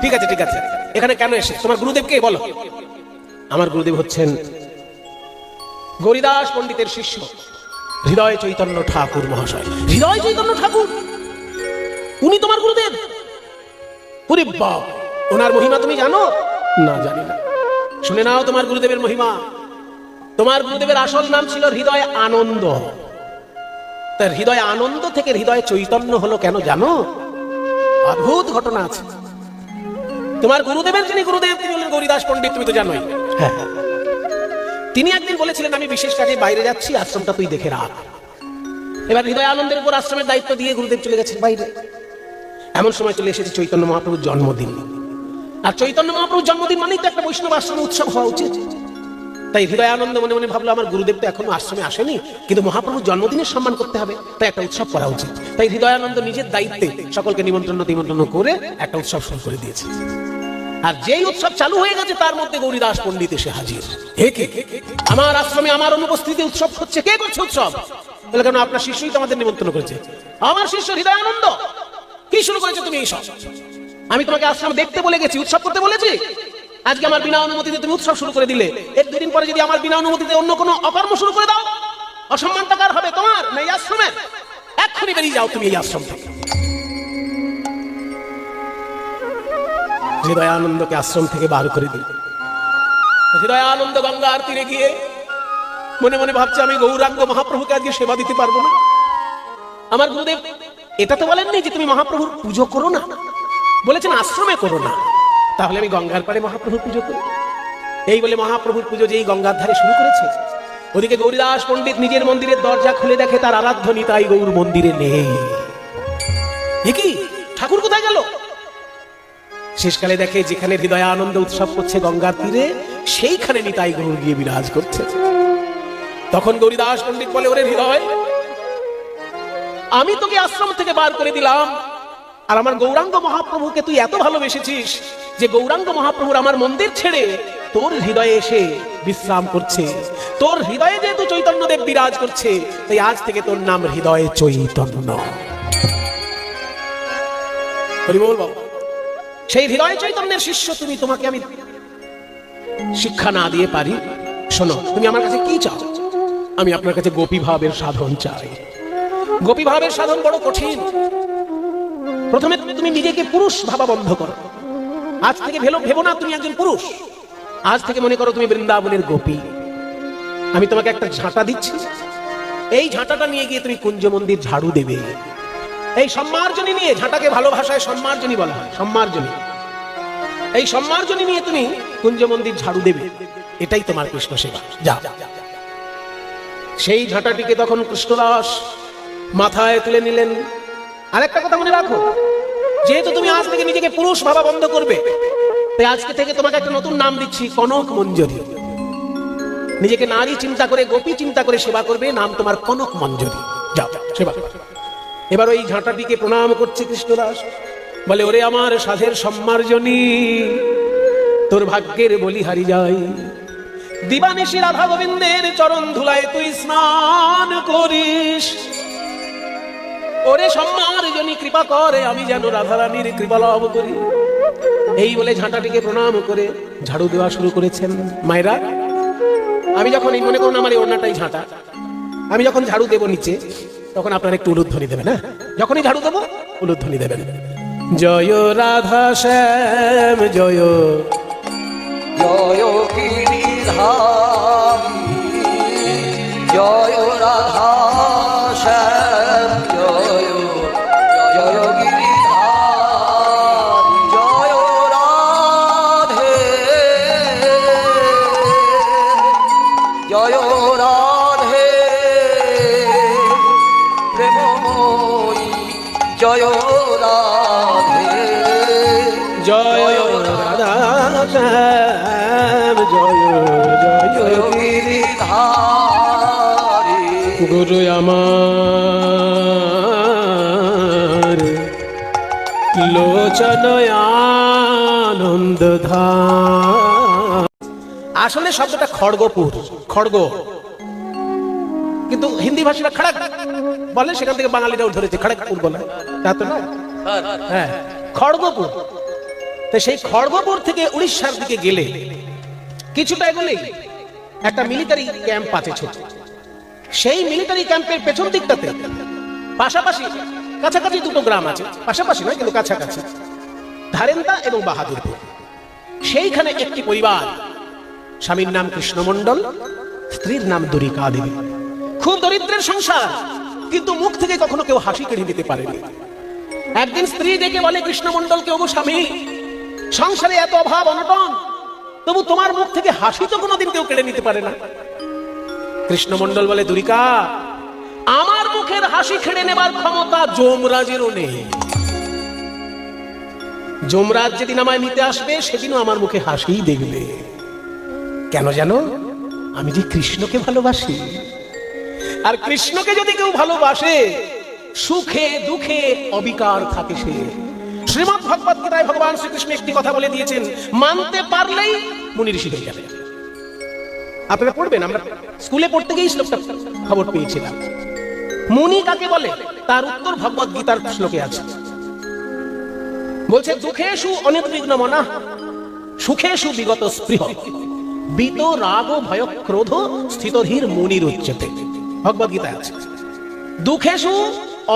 ঠিক আছে ঠিক আছে, এখানে কেন এসে তোমার গুরুদেব কে বলো? আমার গুরুদেব হচ্ছেন গৌরীদাস পণ্ডিতের শিষ্য হৃদয় চৈতন্য ঠাকুর মহাশয়। হৃদয় চৈতন্য ঠাকুর উনি তোমার গুরুদেব? ওরে বাপ, ওনার মহিমা তুমি জানো? না, জানি না। শুনে নাও তোমার গুরুদেবের মহিমা। তোমার গুরুদেবের আসল নাম ছিল হৃদয় আনন্দ। তার হৃদয় আনন্দ থেকে হৃদয় চৈতন্য হলো কেন জানো? অদ্ভুত ঘটনা আছে। তোমার গুরুদেবের যিনি গুরুদেব তিনি হলেন গৌরীদাস পণ্ডিত, তুমি তো জানোই। হ্যাঁ, তিনি একদিন বলেছিলেন আমি বিশেষ কাজে বাইরে যাচ্ছি, আশ্রমটা তুই দেখে রাখ। এবার হৃদয় আনন্দের উপর আশ্রমের দায়িত্ব দিয়ে গুরুদেব চলে গেছেন বাইরে। এমন সময় চলে এসেছে চৈতন্য মহাপ্রভুর জন্মদিন। আর চৈতন্য মহাপ্রভুর জন্মদিন মানেই তো একটা বৈষ্ণব আশ্রমে উৎসব হওয়া উচিত। তাই হৃদয় আনন্দ মনে মনে ভাবলো আমার গুরুদেব তো এখনো আশ্রমে আসেনি, কিন্তু মহাপ্রভুর জন্মদিনের সম্মান করতে হবে, তাই একটা উৎসব করা উচিত। তাই হৃদয় আনন্দ নিজের দায়িত্বে সকলকে নিমন্ত্রণ করে একটা উৎসব শুরু করে দিয়েছে। আর যেই উৎসব চালু হয়ে গেছে তার মধ্যে গৌরীদাস পণ্ডিত এসে হাজির। হে কে? আমার আশ্রমে আমার অনুপস্থিতি উৎসব হচ্ছে। কে করছে উৎসব? বলে কেন আপনার শিষ্যই তো আমাদের নিমন্ত্রণ করেছে। আমার শিষ্য হৃদয় আনন্দ। কি শুরু করেছে তুমি এইসব? আমি তোমাকে আশ্রম দেখতে বলে গেছি, উৎসব করতে বলেছি। আজকে আমার বিনা অনুমতিতে তুমি উৎসব শুরু করে দিলে। এর দুদিন পরে যদি আমার বিনা অনুমতিতে অন্য কোনো অকর্ম শুরু করে দাও, অসম্মানটা কার হবে? তোমার না এই আশ্রমের? এক্ষুনি বেরিয়ে যাও তুমি এই আশ্রম থেকে। হৃদয় আনন্দকে আশ্রম থেকে বার করে দিল। হৃদয় আনন্দ গঙ্গার তীরে গিয়ে মনে মনে ভাবছে আমি গৌরাঙ্গ মহাপ্রভুকে আজকে সেবা দিতে পারবো না। আমার গুরুদেব এটা তো বলেননি যে তুমি মহাপ্রভুর পুজো করো না, বলেছেন আশ্রমে করো না। তাহলে আমি গঙ্গার পাড়ে মহাপ্রভুর পুজো করি। এই বলে মহাপ্রভুর পুজো যেই গঙ্গার ধারে শুরু করেছে, ওদিকে গৌরীদাস পণ্ডিত নিজের মন্দিরের দরজা খুলে দেখে তার আরাধ্য নিতাই গৌর মন্দিরে নেই। কি ঠাকুর কোথায় গেল? শেষকালে দেখে যেখানে হৃদয় আনন্দ উৎসব করছে গঙ্গার তীরে, সেইখানে নিতাই গৌর গিয়ে বিরাজ করছে। তখন গৌরীদাস পণ্ডিত বলে, ওরে হৃদয়, আমি তোকে আশ্রম থেকে বার করে দিলাম, আর আমার গৌরাঙ্গ মহাপ্রভুকে তুই এত ভালোবেসেছিস যে গৌরাঙ্গ মহাপ্রভুর আমার মন্দির ছেড়ে তোর হৃদয়ে এসে বিশ্রাম করছে। তোর হৃদয়ে যেহেতু চৈতন্যদেব বিরাজ করছে, তাই আজ থেকে তোর নাম হৃদয়ে চৈতন্য। হরি বল বাবা। সেই হৃদয় চৈতন্যের শিষ্য তুমি, তোমাকে আমি শিক্ষা না দিয়ে পারি? শোনো, তুমি আমার কাছে কি চাও? আমি আপনার কাছে গোপী ভাবের সাধন চাই। গোপী ভাবের সাধন বড় কঠিন। প্রথমে তুমি নিজেকে পুরুষ ভাবা বন্ধ করো। আজ থেকে ভেবো না তুমি একজন পুরুষ। আজ থেকে মনে করো তুমি বৃন্দাবনের গোপী। আমি তোমাকে একটা ঝাঁটা দিচ্ছি, এই ঝাঁটাটা নিয়ে গিয়ে তুমি কুঞ্জ মন্দির ঝাড়ু দেবে। এই সম্মার্জনী নিয়ে, ঝাঁটাকে ভালো ভাষায় সম্মার্জনী বলা হয়, সম্মার্জনী। এই সম্মার্জনী নিয়ে তুমি কুঞ্জ মন্দির ঝাড়ু দেবে, এটাই তোমার কৃষ্ণ সেবা। যা। সেই ঝাঁটাটিকে তখন কৃষ্ণদাস মাথায় তুলে নিলেন। আরেকটা কথা মনে রাখো, যেহেতু তুমি আজ থেকে নিজেকে পুরুষ ভাবা বন্ধ করবে, তাই আজকে থেকে তোমাকে একটা নতুন নাম দিচ্ছি, কনক মঞ্জরি। নিজেকে নারী চিন্তা করে, গোপী চিন্তা করে সেবা করবে, নাম তোমার কনক মঞ্জরি। যাও সেবা। এবার ওই ঝাঁটাটিকে প্রণাম করছে কৃষ্ণদাস, বলে ওরে আমার সাধের সম্মার্জনী, তোর ভাগ্যের বলিহারি যাই। দিবানিশি রাধা গোবিন্দের চরণ ধুলায় তুই স্নান করিস। ওরে সম্মার্জনী কৃপা করে আমি যেন রাধারানীর কৃপা লাভ করি। এই বলে ঝাঁটাটিকে প্রণাম করে ঝাড়ু দেওয়া শুরু করেছেন। মায়েরা, আমি যখন এই মনে করুন আমার এই ওড়নাটাই ঝাঁটা, আমি যখন ঝাড়ু দেবো নিচে, তখন আপনারা একটু উলুধ্বনি দেবেন। হ্যাঁ, যখনই ঝাড়ু দেবো উলুধ্বনি দেবেন। জয় রাধা শ্যাম জয়, জয় গিরিধারী, জয় রাধা শ্যাম জয়, জয় গিরিধারী, জয় রাধে, জয় রাধে প্রেমময়ী, জয় রাধে, জয় রাধা শ্যাম জয়, জয় গিরিধারী, গুরু আমার লোচন আনন্দ ধাম। আসলে শব্দটা খড়গপুর, খড়গ, কিন্তু হিন্দি ভাষীরা খড়গ বলে, সেখান থেকে বাঙালিরাও ধরেছে খড়গপুর বলে, তা তো না। হ্যাঁ, খড়গপুর। তো সেই খড়গপুর থেকে উড়িষ্যার দিকে গেলে কিছুটা এগোলেই একটা মিলিটারি ক্যাম্প আছে ছোট। সেই মিলিটারি ক্যাম্পের পেছন দিকটাতে পাশাপাশি কাছাকাছি দুটো গ্রাম আছে, পাশাপাশি নয় কিন্তু কাছাকাছি, ধারেন্দা এবং বাহাদুরপুর। সেইখানে একটি পরিবার, স্বামীর নাম কৃষ্ণমণ্ডল, স্ত্রীর নাম দুরিকা দেবী। খুব দরিদ্রের সংসার, কিন্তু মুখ থেকে কখনো কেউ হাসি কেড়ে নিতে পারেনি। একদিন স্ত্রী ডেকে বলে কৃষ্ণমণ্ডলকে, ওগো স্বামী, সংসারে এত অভাব অনটন, তবু তোমার মুখ থেকে হাসি তো কোনোদিন কেউ কেড়ে নিতে পারে না। কৃষ্ণমণ্ডল বলে, দুরিকা, আমার মুখের হাসি কেড়ে নেবার ক্ষমতা যমরাজেরও নেই। যমরাজ যেদিন আমায় নিতে আসবে, সেদিনও আমার মুখে হাসিই দেখবে। কেন জানো? আমি যে কৃষ্ণকে ভালোবাসি। আর কৃষ্ণকে যদি কেউ ভালোবাসে, সুখে দুঃখে অবিকার থাকে সে। শ্রীমদ্ ভগবত গীতায় ভগবান শ্রীকৃষ্ণ একটি কথা বলে দিয়েছেন, মানতে পারলেই মুনি ঋষি হয়ে যাবে। আপনারা পড়বেন, আমরা স্কুলে পড়তে গিয়ে শ্লোকটা খবর পেয়েছিলাম। মুনি কাকে বলে তার উত্তর ভগবত গীতার শ্লোকে আছে। বলছে, দুঃখেষু অনির্বিঘ্ন মনঃ, সুখেষু বিগত স্পৃহ, বিত রাগ ভয় ক্রোধ স্থিতধীর মুনির উচ্যতে। ভগবত গীতায় আছে, দুঃখেষু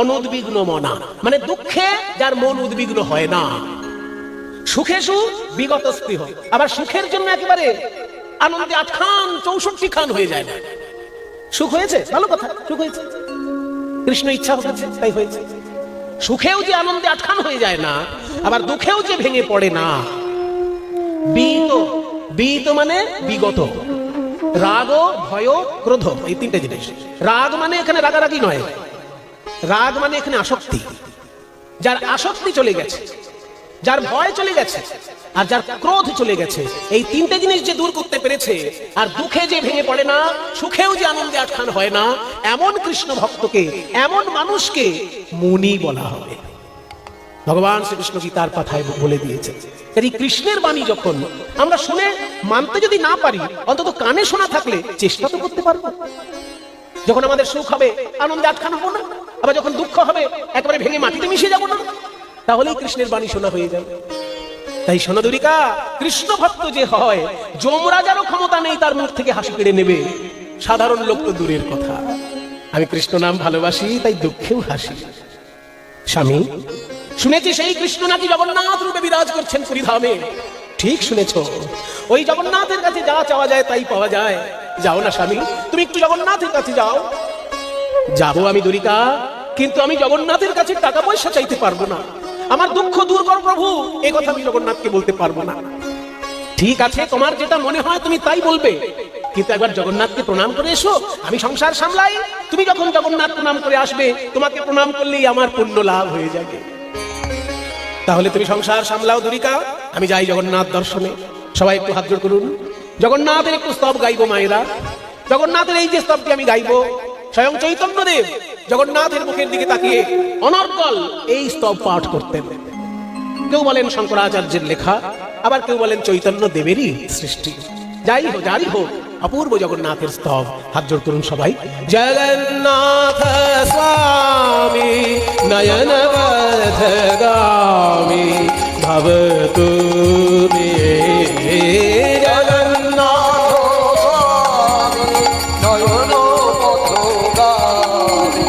অনুদ্বিগ্ন মনা, মানে দুঃখে যার মন উদ্বিগ্ন হয় না। সুখেষু বিগত স্পৃহ, আবার সুখের জন্য একেবারে আনন্দে 8 খান 64 খান হয়ে যায় না। সুখ হয়েছে, ভালো কথা, সুখ হয়েছে, কৃষ্ণ ইচ্ছা হয়েছে তাই হয়েছে। সুখেও যে আনন্দে 8 খান হয়ে যায় না, আবার দুঃখেও যে ভেঙে পড়ে না। বিত মানে বিগত, রাগ ভয় ক্রোধ, এই তিনটে জিনিস। রাগ মানে এখানে রাগারাগি নয়, রাগ মানে এখানে আসক্তি। যার আসক্তি চলে গেছে, যার ভয় চলে গেছে, আর যার ক্রোধ চলে গেছে, এই তিনটে জিনিস যে দূর করতে পেরেছে, আর দুঃখে যে ভেঙে পড়ে না, সুখেও যে আনন্দে 8 খান হয় না, এমন কৃষ্ণ ভক্তকে, এমন মানুষকে মুনি বলা হবে। ভগবান শ্রীকৃষ্ণ গীতার কথায় বলে দিয়েছে। এই কৃষ্ণের বাণী যখন আমরা শুনে মানতে যদি না পারি, অন্তত কানে শোনা থাকলে চেষ্টা তো করতে পারবো। যখন আমাদের সুখ হবে আনন্দে আটখানা হবো না, আবার যখন দুঃখ হবে একেবারে ভেঙে মাটিতে মিশে যাবো না, তাহলেই কৃষ্ণের বাণী শোনা হয়ে যাবে। তাই সোনাদুরিকা, কৃষ্ণ ভক্ত যে হয়, যমরাজারও ক্ষমতা নেই তার মুখ থেকে হাসি কেড়ে নেবে, সাধারণ লোক তো দূরের কথা। আমি কৃষ্ণ নাম ভালোবাসি, তাই দুঃখেও হাসি। স্বামী, শুনেছি সেই কৃষ্ণ নাকি জগন্নাথ রূপে বিরাজ করছেন পুরীধামে। ঠিক শুনেছ, ওই জগন্নাথের কাছে যা চাওয়া যায় তাই পাওয়া যায়। যাও না স্বামী, তুমি একটু জগন্নাথের কাছে যাও। যাবো আমি দুরিকা, কিন্তু আমি জগন্নাথের কাছে টাকা পয়সা চাইতে পারবো না। আমার দুঃখ দূর কর প্রভু, এ কথা আমি জগন্নাথকে বলতে পারবো না। ঠিক আছে, তোমার যেটা মনে হয় তুমি তাই বলবে, কিন্তু একবার জগন্নাথকে প্রণাম করে এসো। আমি সংসার সামলাই, তুমি যখন জগন্নাথ প্রণাম করে আসবে, তোমাকে প্রণাম করলেই আমার পুণ্য লাভ হয়ে যাবে। তাহলে তুমি সংসার সামলাও দুরিকা, আমি যাই জগন্নাথ দর্শনে। সবাই একটু হাত জোড় করুন। জগন্নাথের একটু স্তব গাইবো মায়েরা। জগন্নাথের এই যে স্তবটি আমি গাইবো, স্বয়ং চৈতন্যদেব জগন্নাথের মুখের দিকে তাকিয়ে অনর্গল এই স্তব পাঠ করতেন। কেউ বলেন শঙ্করাচার্যের লেখা, আবার কেউ বলেন চৈতন্য দেবেরই সৃষ্টি। যাই হোক, যাই হোক, অপূর্ব জগন্নাথের স্তব। হাত জোড় করুন সবাই। জগন্নাথ স্বামী নয়ন বধগামী ভবতু মে। জগন্নাথ স্বামী নয়ন পথগামী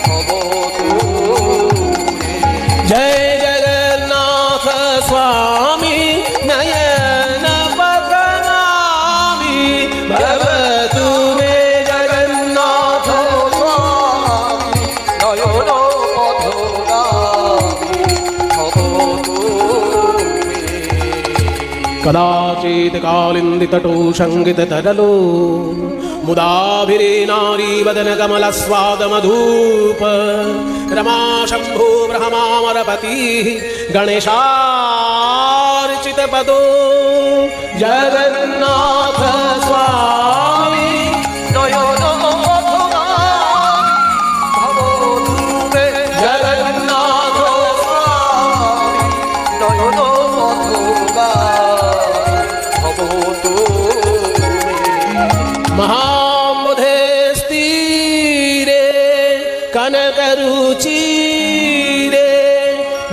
ভবতু মে। জয় জগন্নাথ স্বামী নয়ন বধগামী ভবতু মে। জগন্নাথ স্বামী নয়ন পথগামী ভবতু মে। কদাচিৎ কালিন্দিতটো সঙ্গীত তরলো মুদাভিরে নারী বদন কমল স্বাদ মধুপ। রমা শম্ভু ব্রহ্মামরপতি গণেশার্চিত পদো। জগন্নাথ স্বামী নয়ন পথগামী ভবতু মে। জগন্নাথ স্বামী নয়ন পথগামী ভবতু মে। মহাম্বুধে স্থিরে কনকরুচিরে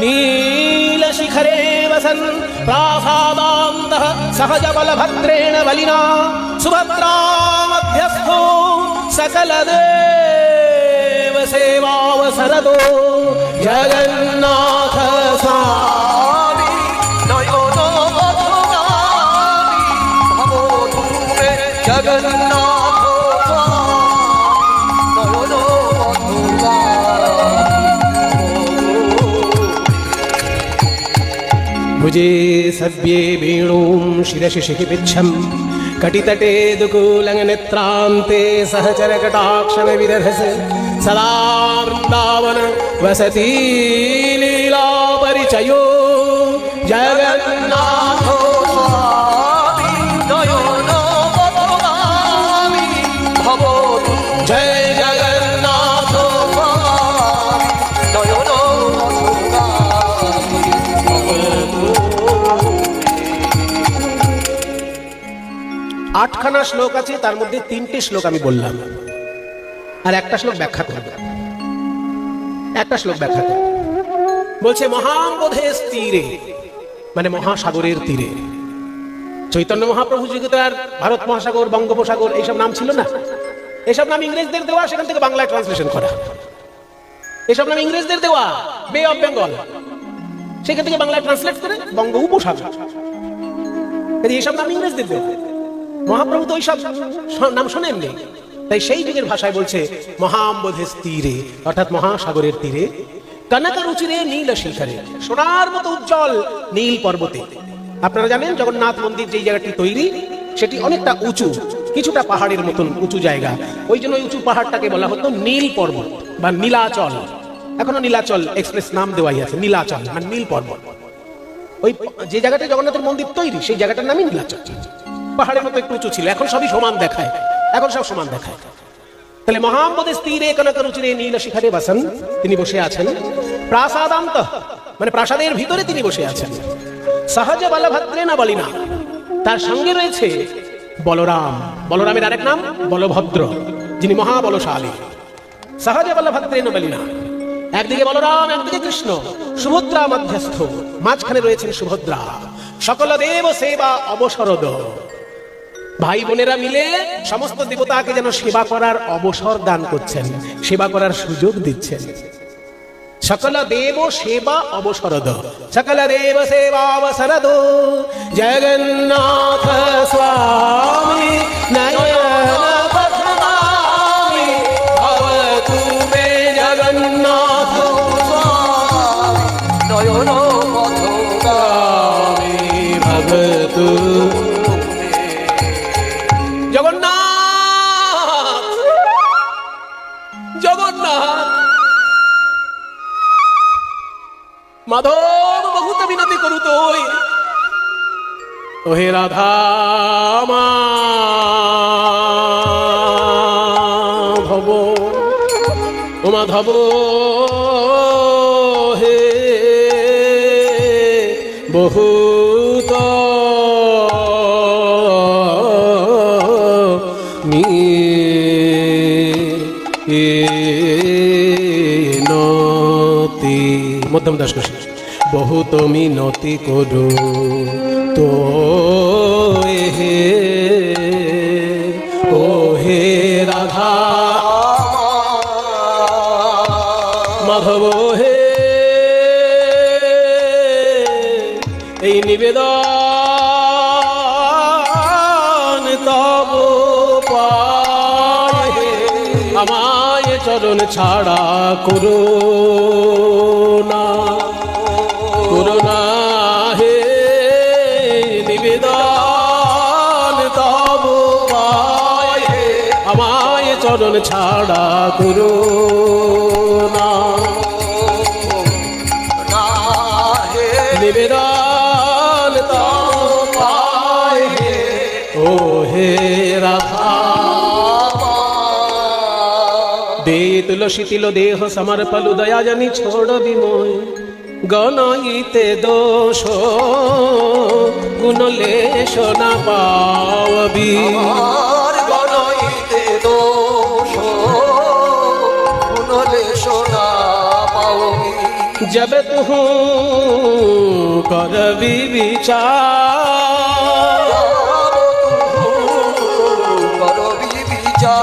নীলশিখরে বসন প্রাসাদান্তঃ সহজ বলভদ্রেণ বলিনা সুভদ্রা মধ্যস্থো সকল দেব সেবাবসরদো। জগন্নাথ স্বামী নয়ন পথগামী ভবতু মে। জগন্নাথ স্বামী নয়ন পথগামী। भुजे सव्ये वेणुं शिरसि शिखिपिच्छं कटितटे दुकूलङ्गनेत्रान्ते सहचरकटाक्षं विदधस। सदा वृन्दावन वसति लीला परिचयो। जगन्नाथ স্বামী নয়ন পথগামী ভবতু। जय जगन्नाथ। স্বামী নয়ন পথগামী ভবতু। আটখানা শ্লোক আছে, তার মধ্যে 3টে শ্লোক আমি বললাম, আর একটা শ্লোক ব্যাখ্যা করব। একটা শ্লোক ব্যাখ্যা করব, বলছে মহাম্বোধে তীরে, মানে মহাসাগরের তীরে। চৈতন্য মহাপ্রভু যুগের ভারত মহাসাগর, বঙ্গোপসাগর এইসব নাম ছিল না। এসব নাম ইংরেজদের দেওয়া, সেখান থেকে বাংলায় ট্রান্সলেশন করা। এসব নাম ইংরেজদের দেওয়া, বে অফ বেঙ্গল, সেখান থেকে বাংলায় ট্রান্সলেট করে বঙ্গ উপসাগর। এইসব নাম ইংরেজদের দেওয়া। মহাপ্রভু তো ওইসব নাম শোনেননি, তাই সেই যুগের ভাষায় বলছে মহাম্বোধের তীরে, অর্থাৎ মহাসাগরের তীরে। কনকরুচিরে নীল শিখরে, সোনার মতো উজ্জ্বল নীল পর্বতে। আপনারা জানেন জগন্নাথ মন্দির যেই জায়গাটি তৈরি, সেটি অনেকটা উঁচু, কিছুটা পাহাড়ের মতন উঁচু জায়গা। ওই জন্য উঁচু পাহাড়টাকে বলা হতো নীল পর্বত বা নীলাচল। এখনো নীলাচল এক্সপ্রেস নাম দেওয়াই আছে, নীলাচল মানে নীল পর্বত। ওই যে জায়গাটা জগন্নাথের মন্দির তৈরি, সেই জায়গাটার নামই নীলাচল। পাহাড়ের মতো একটু উঁচু ছিল, এখন সবই সমান দেখায়, এখন সব সমান দেখায়। তাহলে মহাম্বোধে তীরে কনকরুচিরে নীল শিখরে বসন, তিনি বসে আছেন। প্রাসাদান্ত, মানে প্রাসাদের ভিতরে তিনি বসে আছেন। সহজ বলভদ্রে না বলিনা, তার সঙ্গে রয়েছে বলরাম। বলরামের আরেক নাম বলভদ্র, যিনি মহাবলশালী। সহজ বলভদ্রে না বলিনা, একদিকে বলরাম, একদিকে কৃষ্ণ, সুভদ্রা মধ্যস্থ, মাঝখানে রয়েছেন সুভদ্রা। সকল দেব সেবা অবসরদ, ভাই বোনেরা মিলে সমস্ত দেবতাকে যেন সেবা করার অবসর দান করছেন, সেবা করার সুযোগ দিচ্ছেন। সকল দেব সেবা অবসরদ, সকল দেব সেবা অবসরদ, জগন্নাথ স্বামী নয়ন পথগামী, ভবতু মে জগন্নাথ নয়ন পথগামী, ভবতু। জগন্নাথ, জগন্নাথ, মাধব বহুত বিনতি করু তুই, ওহে রাধা মাধব, ও মাধব হে বহুত মিনতি, মধ্যম দাস কৃষ্ণ, বহুত মিনতি করু তো হে, ও হে রাধা মাধব হে, এই নিবেদন তব পায়ে, আমায় চরণ ছাড়া করো না, করো না হে, নিবেদন তব পায়ে, আমায় চরণ ছাড়া করো না, নিবেদন তব পায়ে, ও হে রাধা। দে তুলসী তিল দেহ সমর্পলু, দয়া জানি ছোড় বিময়, গণইতে দোষ গুণলেশ না পাওবি, গণইতে দোষ গুণলেশ না পাওবি, जब तू करबी विचार, করবি বিচার।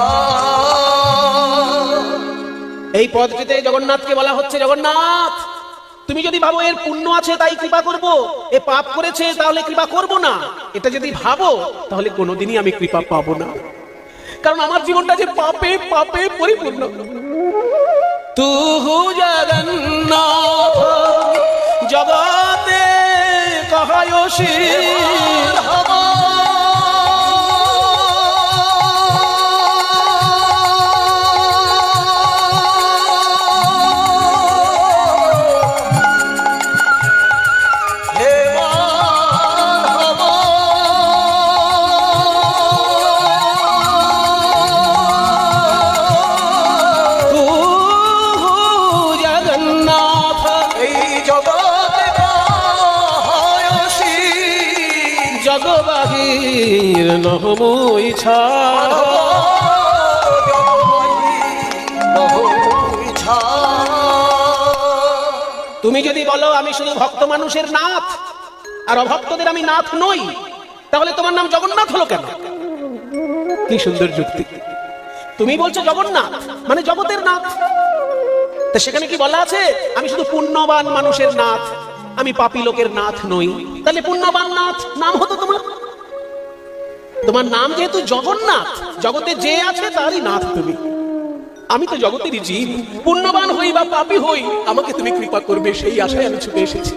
এই পদটিতে জগন্নাথকে বলা হচ্ছে, জগন্নাথ তুমি যদি ভাবো এর পুণ্য আছে তাই কৃপা করব, এ পাপ করেছে তাহলে কৃপা করব না, এটা যদি ভাবো তাহলে কোনোদিনই আমি কৃপা পাবো না, কারণ আমার জীবনটা যে পাপে পাপে পরিপূর্ণ। তু জগন্নাথ জগতে কহায়সী, জগবাহির নহমই ছাড়, তুমি যদি বলো আমি শুধু ভক্ত মানুষের নাথ আর অভক্তদের আমি নাথ নই, তাহলে তোমার নাম জগন্নাথ হলো কেন? কি সুন্দর যুক্তি। তুমি বলছো জগন্নাথ মানে জগতের নাথ, তা সেখানে কি বলা আছে আমি শুধু পুণ্যবান মানুষের নাথ, আমি পাপী লোকের নাথ নই? তাহলে পুণ্যবান নাথ নাম হতো তোমার। তোমার নাম যেহেতু জগন্নাথ, জগতে যে আছে তারই নাথ তুমি। আমি তো জগতেরই জীব, পুণ্যবান হই বা পাপী হই আমাকে তুমি কৃপা করবে সেই আশায় আমি ছুটে এসেছি।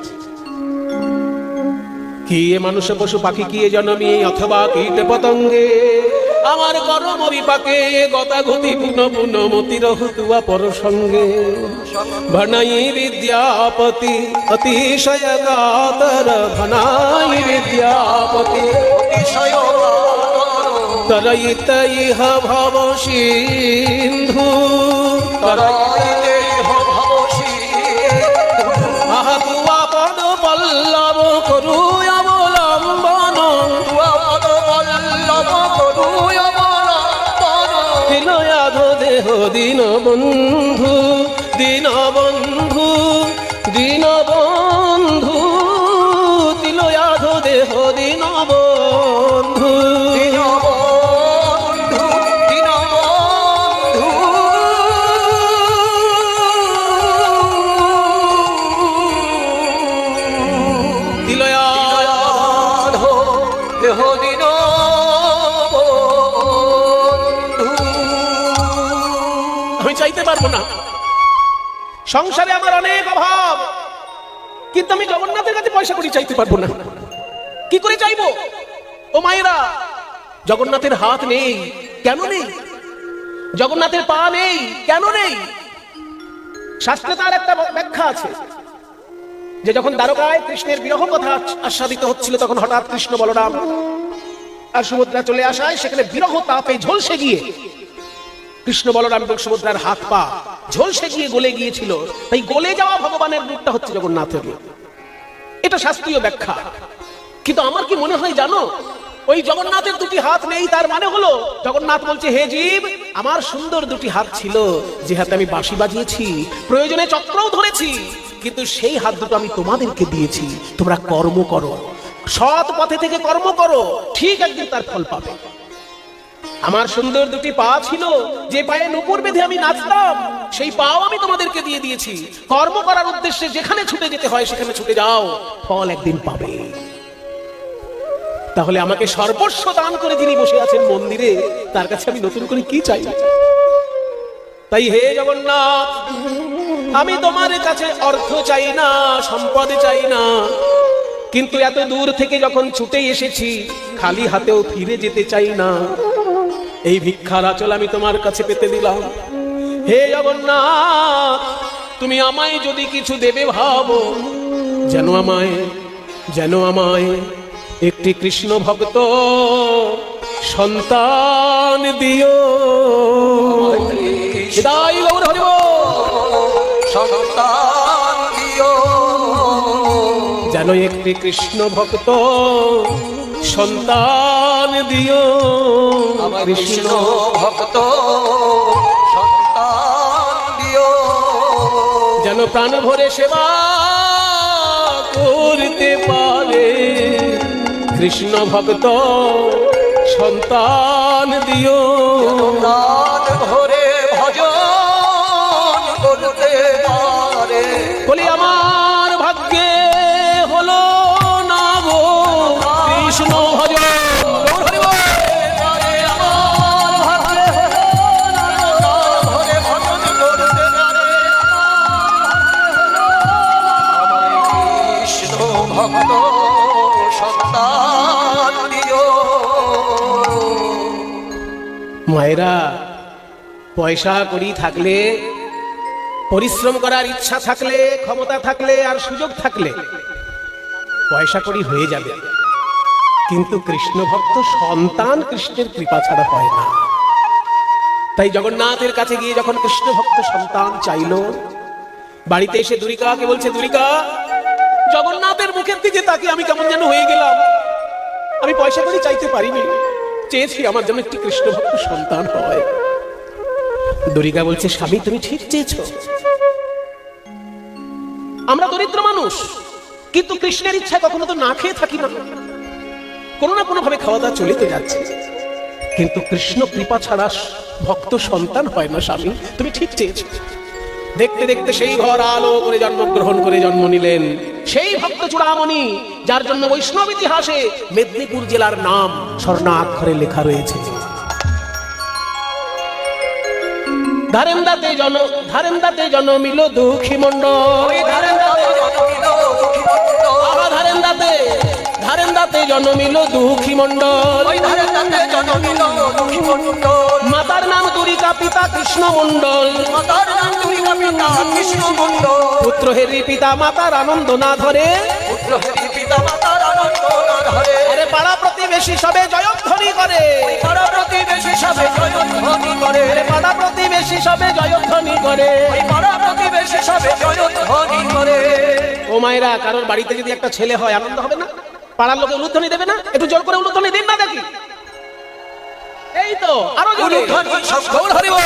কি এ মানুষ পশু পাখি কি এ জনমী অথবা কীট পতঙ্গে, আমার গরম বিপাকে গতাগতি পুন পুন মতি রহুতুয়া পরসঙ্গে, ভনাই বিদ্যাপতি অতিশয় গাতর, ভনাই বিদ্যাপতি অতিশয় তরয়িত ইহ ভব সিন্ধু, তরয়িত ইহ ভব সিন্ধু, আহা তুয়া পল্লব করু অবলম্বন পদ পল্লব করু অবলম্বন তিলয়াধ দেহ দীন বন্ধু দীন বন্ধু দীন বন্ধু তিলয়াধ দেহ দীন বন্ধু দীনবন্ধু দীনবন্ধু তিলয়াধ দেহ দীনবন্ধু আমি চাইতে পারবো না, সংসারে আমার অনেক অভাব, কিন্তু আমি জগন্নাথের কাছে পয়সা করি চাইতে পারবো না। কি করে চাইবো? ও মায়েরা, জগন্নাথের হাত নেই কেন নেই? জগন্নাথের পা নেই কেন নেই? শাস্ত্রে তার একটা ব্যাখ্যা আছে যে যখন দ্বারকায় কৃষ্ণের বিরহ কথা আস্বাদিত হচ্ছিল, তখন হঠাৎ কৃষ্ণ বলরাম আর সুভদ্রা চলে আসায় সেখানে বিরহ তাপে ঝলসে গিয়ে কৃষ্ণ বলরাম এবং সুভদ্রার হাত পা ঝলসে গিয়ে গলে গিয়েছিল। তাই গলে যাওয়া ভগবানের রূপটা হচ্ছে জগন্নাথের রূপ। এটা শাস্ত্রীয় ব্যাখ্যা। কিন্তু আমার কি মনে হয় জানো, ওই জগন্নাথের দুটি হাত নেই, তার মানে হলো জগন্নাথ বলছে, হে জীব, আমার সুন্দর দুটি হাত ছিল, যে হাতে আমি বাঁশি বাজিয়েছি, প্রয়োজনে চক্রও ধরেছি, কিন্তু সেই হাত দুটো আমি তোমাদেরকে দিয়েছি। তোমরা কর্ম করো, সৎ পথে থেকে কর্ম করো, ঠিক একদিন তার ফল পাবে। আমার সুন্দর দুটি পা ছিল, যে পায়ে নূপুর বেঁধে আমি নাচতাম, সেই পাও আমি তোমাদেরকে দিয়ে দিয়েছি। কর্ম করার উদ্দেশ্যে যেখানে ছুটে যেতে হয় সেখানে ছুটে যাও, ফল একদিন পাবে। তাহলে আমাকে সর্বস্ব দান করে যিনি বসে আছেন মন্দিরে, তার কাছে আমি নতুন করে কি চাই? তাই হে জগন্নাথ, আমি তোমার কাছে অর্থ চাই না, সম্পদ চাই না, কিন্তু এত দূর থেকে যখন ছুটে এসেছি, খালি হাতেও ফিরে যেতে চাই না। এই ভিক্ষার আঁচল আমি তোমার কাছে পেতে দিলাম। হে জগন্নাথ, তুমি আমায় যদি কিছু দেবে ভাবো, যেন আমায় একটি কৃষ্ণ ভক্ত সন্তান দিও। হৃদয় গৌর হরি বল। সন্তান দিও, যেন একটি কৃষ্ণ ভক্ত সন্তান দিও। আমার কৃষ্ণ ভক্ত সন্তান দিও, যেন প্রাণ ভরে সেবা করতে পারে কৃষ্ণ ভক্ত সন্তান দিও। প্রাণ ভরে ভজন করতে পারে। বলি আমার ভাগ্যে হলো না গো কৃষ্ণ ভজন। আমার ভাগ্যে ভরে ভজন করতে পারে। কৃষ্ণ ভক্ত সন্তান দিও। মায়েরা, পয়সা করি থাকলে, পরিশ্রম করার ইচ্ছা থাকলে, ক্ষমতা থাকলে আর সুযোগ থাকলে পয়সা করি হয়ে যাবে, কিন্তু কৃষ্ণ ভক্ত সন্তান কৃষ্ণের কৃপা ছাড়া হয় না। তাই জগন্নাথের কাছে গিয়ে যখন কৃষ্ণ ভক্ত সন্তান চাইলো, বাড়িতে এসে দুরিকাকে বলছে, দুরিকা, জগন্নাথের মুখের দিকে তাকিয়ে আমি কেমন যেন হয়ে গেলাম। আমি পয়সা করি চাইতে পারিনি, চেয়েছি আমার জন্য একটি কৃষ্ণ ভক্ত সন্তান হয়। দুরিকা বলছে, স্বামী, তুমি ঠিক চেয়েছো। আমরা দরিদ্র মানুষ, কিন্তু কৃষ্ণের ইচ্ছা কখনো তো না খেয়ে থাকি না, কোনো না কোনো ভাবে খাওয়া দাওয়া চলে তো যাচ্ছে, কিন্তু কৃষ্ণ কৃপা ছাড়া ভক্ত সন্তান হয় না। স্বামী, তুমি ঠিক চেয়েছো। দেখতে দেখতে সেই ঘর আলো করে জন্মগ্রহণ করে জন্ম নিলেন সেই ভক্ত চূড়ামণি, যার জন্য বৈষ্ণব ইতিহাসে মেদিনীপুর জেলার নাম স্বর্ণাক্ষরে লেখা রয়েছে। ধারেন্দাতে জন্মিল দুঃখী মণ্ডল, ধারেন্দাতে জন্মিল দুঃখী মণ্ডল। মাতার নাম দুরিকা, পিতা কৃষ্ণ মণ্ডল। পুত্র হেরি পিতা মাতার আনন্দ না ধরে, আরে পাড়া প্রতিবেশী সবে জয়ধ্বনি করে, পাড়া প্রতিবেশী সবে জয়ধ্বনি করে, পাড়া প্রতিবেশী সবে জয়ধ্বনি করে। পাড়া প্রতিবেশী সবে জয়ধ্বনি করে। ও ও মায়েরা, কারোর বাড়িতে যদি একটা ছেলে হয় আনন্দ হবে না? পাড়ার লোকে উলুধ্বনি দেবে না? একটু জোর করে উলুধ্বনি দিন না দেখি। এই তো আরো জোরে। গৌর হরি বল।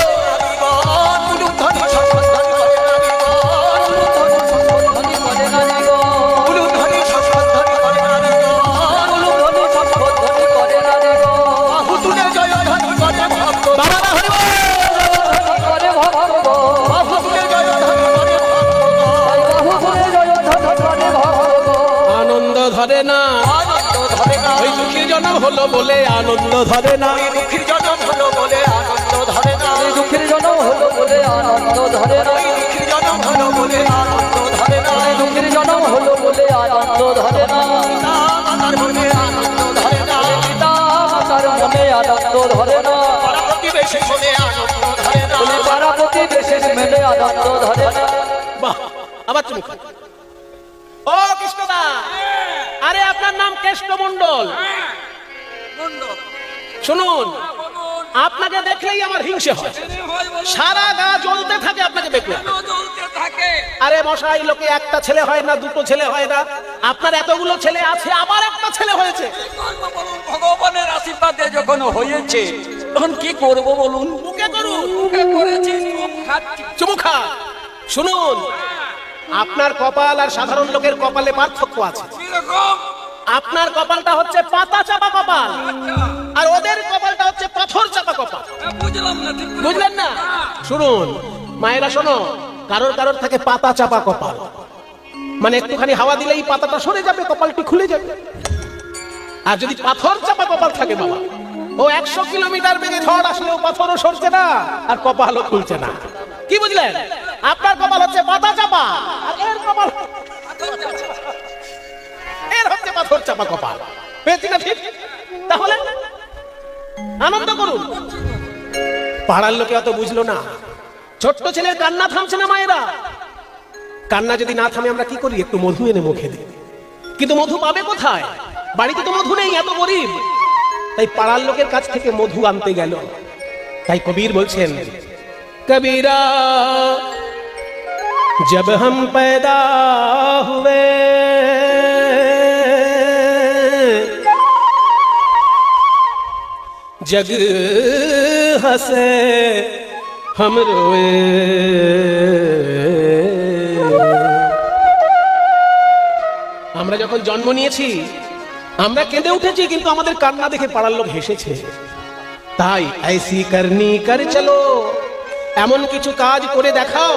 আনন্দ ধরে না, ওই দুঃখীর জন্ম হলো বলে আনন্দ ধরে না। দুঃখীর জনম হলো বলে আনন্দ ধরে না, দুঃখীর জনম হলো বলে আনন্দ ধরে না, দুঃখীর জনম হলো বলে আনন্দ ধরে না, দুঃখীর জনম হলো বলে আনন্দ ধরে না। আমার মনে আনন্দ ধরে না, পিতা মাতার মনে আনন্দ ধরে না, পাড়া প্রতিবেশী মনে আনন্দ ধরে না, পাড়া প্রতিবেশী মনে আনন্দ ধরে না। বাহ, আবার চুমুক। ও কৃষ্ণদা, আরে আপনার নাম কেষ্ট মণ্ডল। শুনুন, আপনাকে দেখলেই আমার হিংসে হয়, সারা গা জ্বলতে থাকে আপনাকে দেখলে। আরে মশাই, লোকে একটা ছেলে হয় না, দুটো ছেলে হয় না, আপনার এতগুলো ছেলে আছে, আবার একটা ছেলে হয়েছে। ভগবানের আশীর্বাদে যখন হয়েছে তখন কি করব বলুন? মুখে করুন, মুখে করেছি, চুপ খাচ্ছি। চুমু খা। শুনুন, আপনার কপাল আর সাধারণ লোকের কপালে পার্থক্য আছে। কিরকম? আপনার কপালটা হচ্ছে পাতা চাপা কপাল, আর ওদের কপালটা হচ্ছে পাথর চাপা কপাল। বুঝলাম না, ঠিক বুঝলেন না? শুনুন মায়েরা, শোনো, কারোর কারোর থাকে পাতা চাপা কপাল, মানে একটুখানি হাওয়া দিলেই পাতাটা সরে যাবে, কপালটি খুলে যাবে। আর যদি পাথর চাপা কপাল থাকে বাবা, ও 100 কিলোমিটার বেগে ঝড় আসলেও পাথরও সরছে না আর কপালও খুলছে না। কি বুঝলেন? আপনার কপাল হচ্ছে পাতা চাপা, আর এর কপাল এর হচ্ছে পাথর চাপা কপাল। পেয়েছি না ঠিক? তাহলে আনন্দ করুন। পাড়ার লোকে অত বুঝলো না, ছোট্ট ছেলের কান্না থামছে না মায়েরা। কান্না যদি না থামে আমরা কি করি? একটু মধু এনে মুখে দিই, কিন্তু মধু পাবে কোথায়? বাড়িতে তো মধু নেই, এত গরিব। তাই পাড়ার লোকের কাছ থেকে মধু আনতে গেল। তাই কবির বলছেন, কবিরা जब हम पैदा हुए जग हंसे हम रोए। আমরা যখন জন্ম নিয়েছি আমরা কেঁদে উঠেছি, কিন্তু আমাদের কান্না দেখে পাড়ার লোক হেসেছে। তাই ऐसी करनी कर चलो, এমন কিছু কাজ করে দেখাও,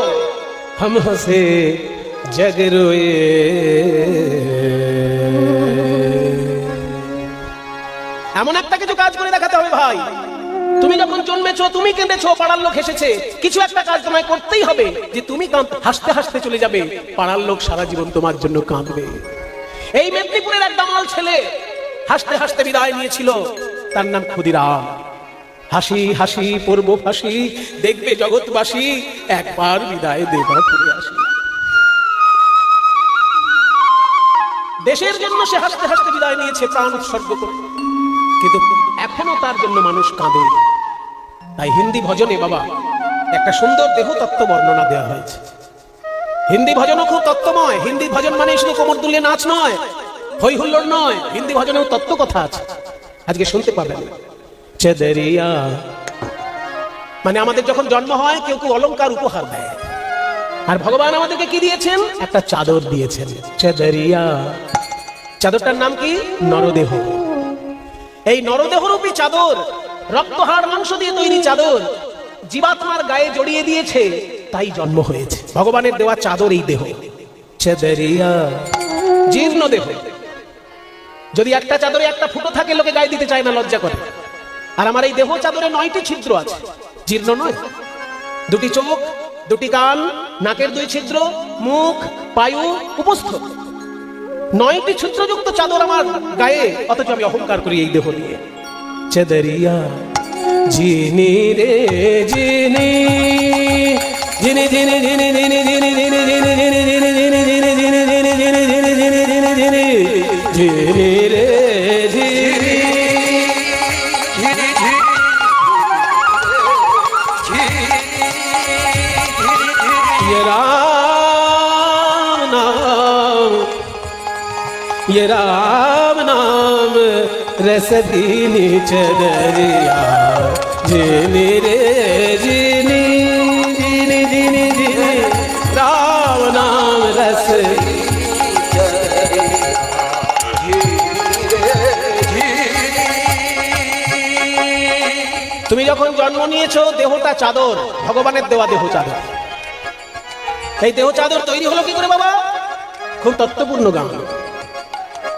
हम हंसे जग रोए। এমন একটা কিছু কাজ করে দেখাতে হবে ভাই। তুমি যখন জন্মেছো, তুমি কেঁদেছো, পাড়ার লোক হেসেছে, কিছু একটা কাজ তোমায় করতেই হবে, যে তুমি হাসতে হাসতে চলে যাবে, পাড়ার লোক সারা জীবন তোমার জন্য কাঁদবে। এই মেদিনীপুরের এক দামাল ছেলে হাসতে হাসতে বিদায় নিয়েছিল, তার নাম ক্ষুদিরাম। হাসি হাসি পূর্ব ফাঁসি, দেখবে জগৎবাসী, একবার বিদায় দেবার ফিরে আসি। দেশের জন্য সে হাসতে হাসতে বিদায় নিয়েছে, প্রাণ উৎসর্গ করে, কিন্তু এখনো তার জন্য মানুষ কাঁদে। তাই হিন্দি ভজনে বাবা একটা সুন্দর দেহ তত্ত্ব বর্ণনা দেওয়া হয়েছে। হিন্দি ভজনও খুব তত্ত্বময়। হিন্দি ভজন মানে শুধু কোমর দুলিয়ে নাচ নয়, হই হুল্লোড় নয়, হিন্দি ভজনেও তত্ত্ব কথা আছে, আজকে শুনতে পাবেন। চদরিয়া মানে আমাদের যখন জন্ম হয় কেউ কেউ অলংকার উপহার দেয়, আর ভগবান আমাদেরকে কি দিয়েছেন? একটা চাদর দিয়েছেন, চদরিয়া। চাদরটার নাম কি? নরদেহ। এই নরদেহরূপী চাদর, রক্তহাড় মাংস দিয়ে তৈরি চাদর, জীবাত্মার গায়ে জড়িয়ে দিয়েছে, তাই জন্ম হয়েছে। ভগবানের দেওয়া চাদর এই দেহ, চদরিয়া, জীর্ণ দেহ। যদি একটা চাদরে একটা ফুটো থাকে লোকে গায়ে দিতে চায় না, লজ্জা করে। আর আমার এই দেহ চাদরে 9টি ছিদ্র আছে, জীর্ণ নয়। 2টি চোখ, 2টি কান, নাকের 2 ছিদ্র, মুখ, পায়ু, উপস্থ, 9টি ছিদ্রযুক্ত চাদর আমার গায়ে, অথচ আমি অহংকার করি এই দেহ নিয়ে। চদরিয়া জিনি রে জিনি, জিনি জিনি জিনি জিনি জিনি জিনি জিনি জিনি জিনি জিনি জিনি জিনি জিনি জিনি জিনি জিনি জিনি জিনি রে জিনি। ये राम नाम ये राम नाम रस दीनी चदरिया जीनी रे जीनी जीनी जीनी जीनी राम नाम रस তুমি যখন জন্ম নিয়েছো দেহটা চাদর, ভগবানের দেওয়া দেহ চাদর। এই দেহ চাদর তৈরি হলো কি করে বাবা? খুব তত্ত্বপূর্ণ গান।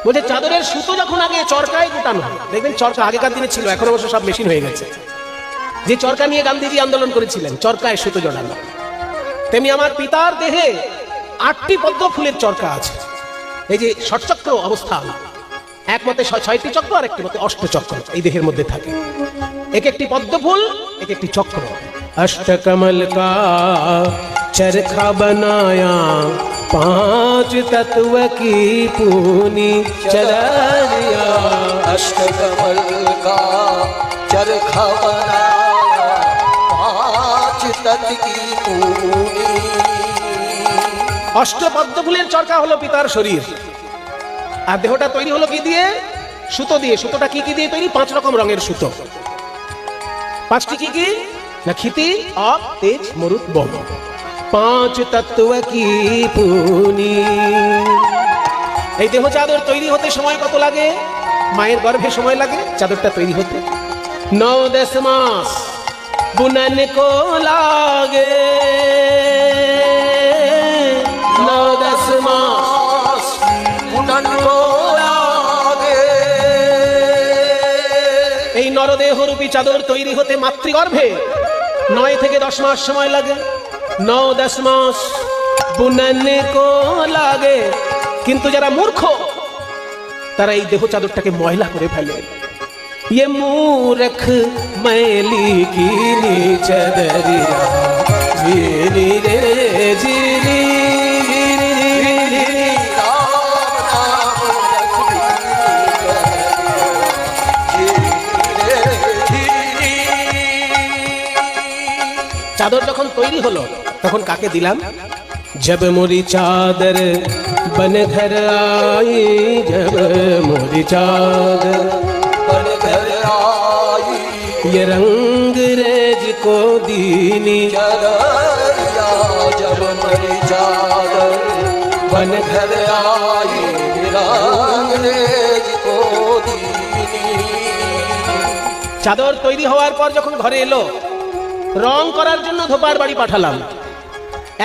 বলছে চাদরের সুতো যখন আগে চরকায় গোটানো হয়, দেখবেন চরকা আগেকার দিনে ছিল, এখন অবশ্য সব মেশিন হয়ে গেছে। যে চরকা নিয়ে গান্ধীজি আন্দোলন করেছিলেন, চরকায় সুতো জড়ানো, তেমনি আমার পিতার দেহে 8টি পদ্ম ফুলের চরকা আছে। এই যে ষটচক্র অবস্থা, এক মতে 6টি চক্র আর একটি মতে 8 চক্র এই দেহের মধ্যে থাকে। এক একটি পদ্ম ফুল, এক একটি চক্র। अष्टकमल का चरखा बनाया 5 तत्व की पूनी चदरिया। अष्टकमल का चरखा बनाया 5 तत्व की पूनी। অষ্টপদ্ম ফুলের চরকা হলো পিতার শরীর, আর দেহটা তৈরি হলো কি দিয়ে? সুতো দিয়ে। সুতোটা কি কি দিয়ে তৈরি? 5 রকম রঙের সুতো। 5টি কি কি না? ক্ষিতি, অপ, তেজ, মরুত, বম। 5 তত্ত্ব কি পুনি। এই দেহ চাদর তৈরি হতে সময় কত লাগে? মায়ের গর্ভে সময় লাগে চাদরটা তৈরি হতে 9-10 মাস বুনন কো লাগে। 9-10 মাস বুনন কো লাগে। এই নরদেহরূপী চাদর তৈরি হতে মাতৃগর্ভে 9 থেকে 10 মাস সময় লাগে। 9-10 মাস বুনন কো লাগে। কিন্তু যারা মূর্খ তারা এই দেহ চাদরটাকে ময়লা করে ফেলে। ये मूर्ख मैली कीनी चदरिया जीनी रे जीनी जीनी जीनी চাদর যখন তৈরি হলো তখন কাকে দিলাম? जब मोरी चादर बन घर आई, जब मोरी चादर बन घर आई। ये रंग रेज को दीनी चदरिया जब मेरी चादर बन घर आई। रंगरेज को दीनी। চাদর তৈরি হওয়ার পর যখন ঘরে এলো রং করার জন্য ধোপার বাড়ি পাঠালাম।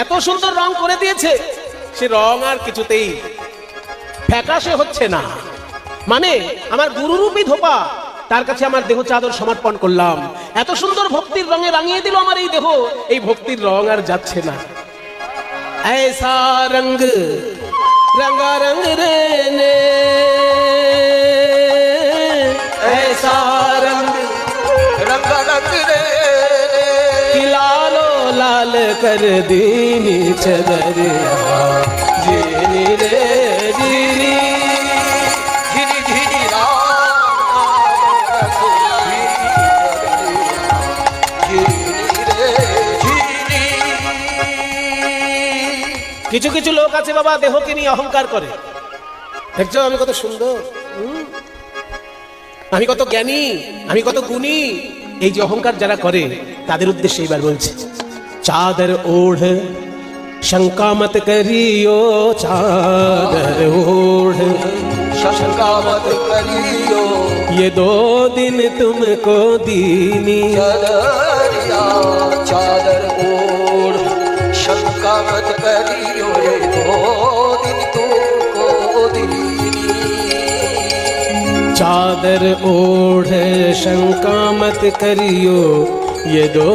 এত সুন্দর রং করে দিয়েছে, সে রং আর কিছুতেই ফ্যাকাশে হচ্ছে না। মানে আমার গুরুরূপী ধোপা, তার কাছে আমার দেহ চাদর সমর্পণ করলাম। এত সুন্দর ভক্তির রঙে রাঙিয়ে দিল আমার এই দেহ, এই ভক্তির রং আর যাচ্ছে না। ऐसा रंग रंगा रंग रेने, ऐसा रंग रंग रंग रे कि लालो लाल कर दीनी चदरिया जीनी रे जीनी धीरे धीरे राम কিছু কিছু লোক আছে বাবা দেহকে নিয়ে অহংকার করে। দেখছো আমি কত সুন্দর, আমি কত জ্ঞানী, আমি কত গুণী। এই যে অহংকার যারা করে তাদের উদ্দেশ্যে এবার বলছে, চাদর ওढ़ शंका मत करियो, चादर ओढ़ शंका मत करियो। ये 2 दिन तुमको दीनी चदरिया चादर ओढ़ शंका मत करियो। ये 2 दिन तुमको दीनी। चादर ओढ़ शंका मत करियो, ये 2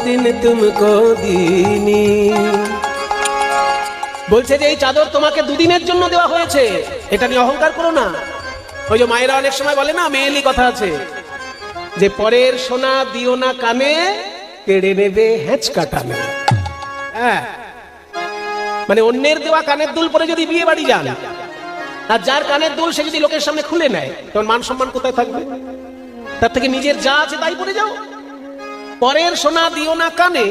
दिन तुमको दीनी। বলছে যে এই চাদর তোমাকে 2 দিনের জন্য দেওয়া হয়েছে, এটা নিয়ে অহংকার করো না। ওই যে মায়েরা অনেক সময় বলে না, মেয়েলি কথা আছে যে পরের সোনা দিও না কানে, কেড়ে নেবে হেঁচকা টানে। হ্যাঁ, মানে অন্যের দেওয়া কানের দুল পরে যদি বিয়ে বাড়ি যান, আর যার কানের দুল সে যদি লোকের সামনে খুলে নেয়, তখন মান সম্মান কোথায় থাকবে? তার থেকে নিজের যা আছে তাই পরে যাও। পরের সোনা দিও না কানে,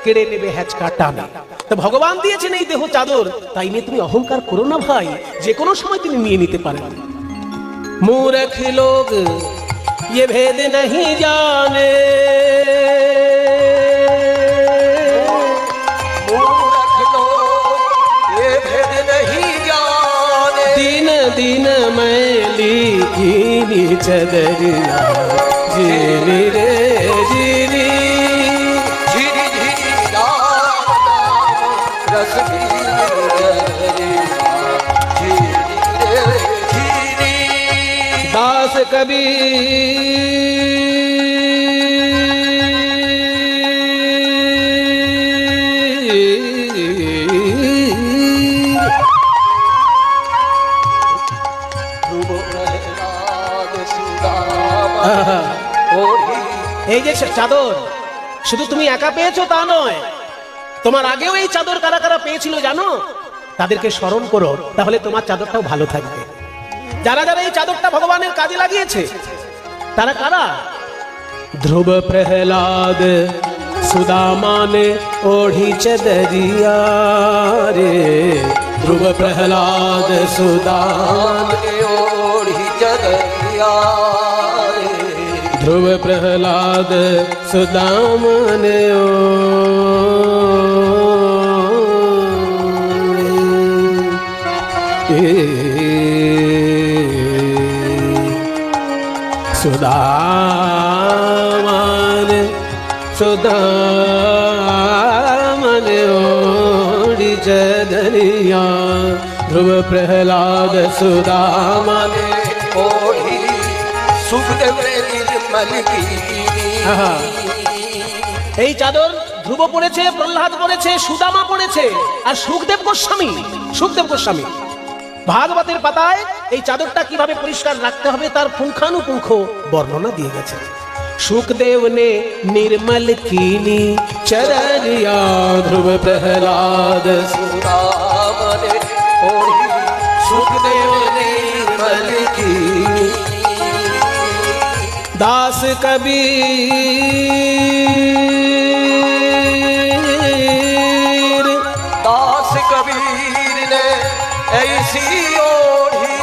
কেড়ে নেবে হ্যাচকা টানে। তো ভগবান দিয়েছেন এই দেহ চাদর, তাই নিয়ে তুমি অহংকার করো না ভাই, যে কোনো সময় তিনি নিয়ে নিতে পারেন। মূর্খ লোক ये भेद नहीं जाने, मूर्ख लोग ये भेद नहीं जाने। दिन दिन मैली कीनी चदरिया जीनी रे जीनी, झिरी झिरी राम रस की चदरिया, झिरी रे झिरी। दास कबीर ধ্রুব প্রহ্লাদ সুদামা ওহি। এই যে চাদর শুধু তুমি একা পেয়েছো তা নয়, তোমার আগেও এই চাদর কারা কারা পেয়েছিল জানো? তাদেরকে স্মরণ করো, তাহলে তোমার চাদরটাও ভালো থাকবে। যারা যারা এই চাদরটা ভগবানের কাজে লাগিয়েছে তারা কারা? ধ্রুব প্রহ্লাদ সুদামা ने ओढ़ी चदरिया रे, ध्रुव प्रहलाद सुदामा ने ओढ़ी चदरिया रे, ध्रुव प्रहलाद सुदामा ने सुदामान सुदामान ओढ़ी चदरिया, ध्रुव प्रहलाद सुदामान ओढ़ी सुखदेव निर्मल की। এই চাদর ধ্রুব পড়েছে, প্রহ্লাদ পড়েছে, সুদামা পড়েছে, আর সুখদেব গোস্বামী ভাগবতের পাতায় এই চাদরটা কিভাবে পরিষ্কার রাখতে হবে তার পুঙ্খানুপুঙ্খ বর্ণনা দিয়ে গেছে। सुखदेव ने निर्मल कीनी चदरिया, ध्रुव प्रहलाद सुदामा ने ओढ़ी सुखदेव निर्मल की। दास कबीर, दास कबीर ने ऐसी ओढ़ी।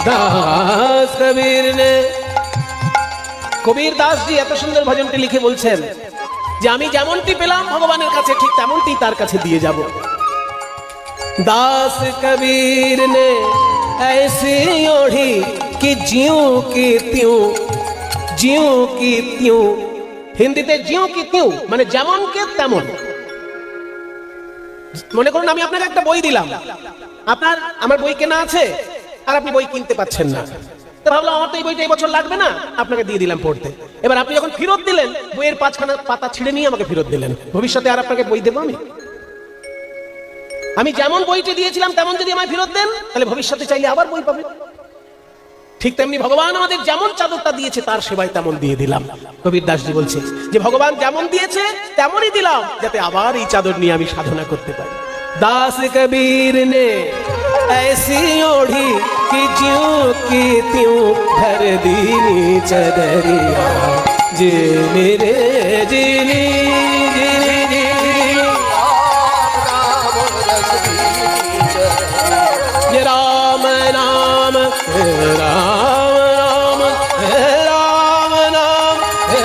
दास कबीर ने, কবির দাস জি এত সুন্দর ভজনটি লিখে বলছেন যে আমি যেমনটি পেলাম ভগবানের কাছে ঠিক তেমনটি তার কাছে দিয়ে যাব। दास कबीर ने ऐसी ओढ़ी कि ज्यों की त्यों, ज्यों की त्यों, হিন্দিতে ज्यों की त्यों মানে যেমন কে তেমন। মনে করুন আমি আপনাকে একটা বই দিলাম, আমার বই কেনা আছে আর আপনি বই কিনতে পাচ্ছেন না, তো ভাবলাম আমার তো এই বইটা এই বছর লাগবে না, আপনাকে দিয়ে দিলাম পড়তে। এবার আপনি যখন ফেরত দিলেন বইয়ের 5খানা পাতা ছিঁড়ে নিয়ে আমাকে ফেরত দিলেন, ভবিষ্যতে আর আপনাকে বই দেবো আমি যেমন বইটি দিয়েছিলাম তেমন যদি আমায় ফেরত দেন তাহলে ভবিষ্যতে চাইলে আবার বই পাবেন। ঠিক তেমনি ভগবান আমাদের যেমন চাদরটা দিয়েছে তার সেবায় তেমন দিয়ে দিলাম। কবির দাসজি বলছে যে ভগবান যেমন দিয়েছে তেমনই দিলাম, যাতে আবার এই চাদর নিয়ে আমি সাধনা করতে পারি। दास कबीर ने ऐसी ओढ़ी कि ज्यों की त्यों भर दीनी चदरिया, जीनी रे जीनी जीनी जीनी। ये राम नाम हे राम नाम हे राम नाम हे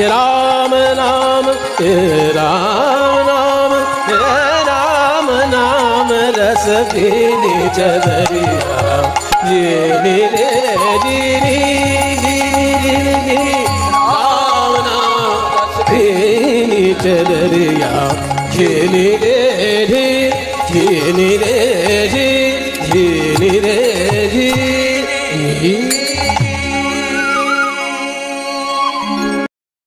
राम नाम हे राम नाम हे राम नाम रस पीनी चदरिया, जीनी रे जीनी जीनी जीनी। राम नाम रस पीनी चदरिया, जीनी रे जीनी रे जीनी रे जी।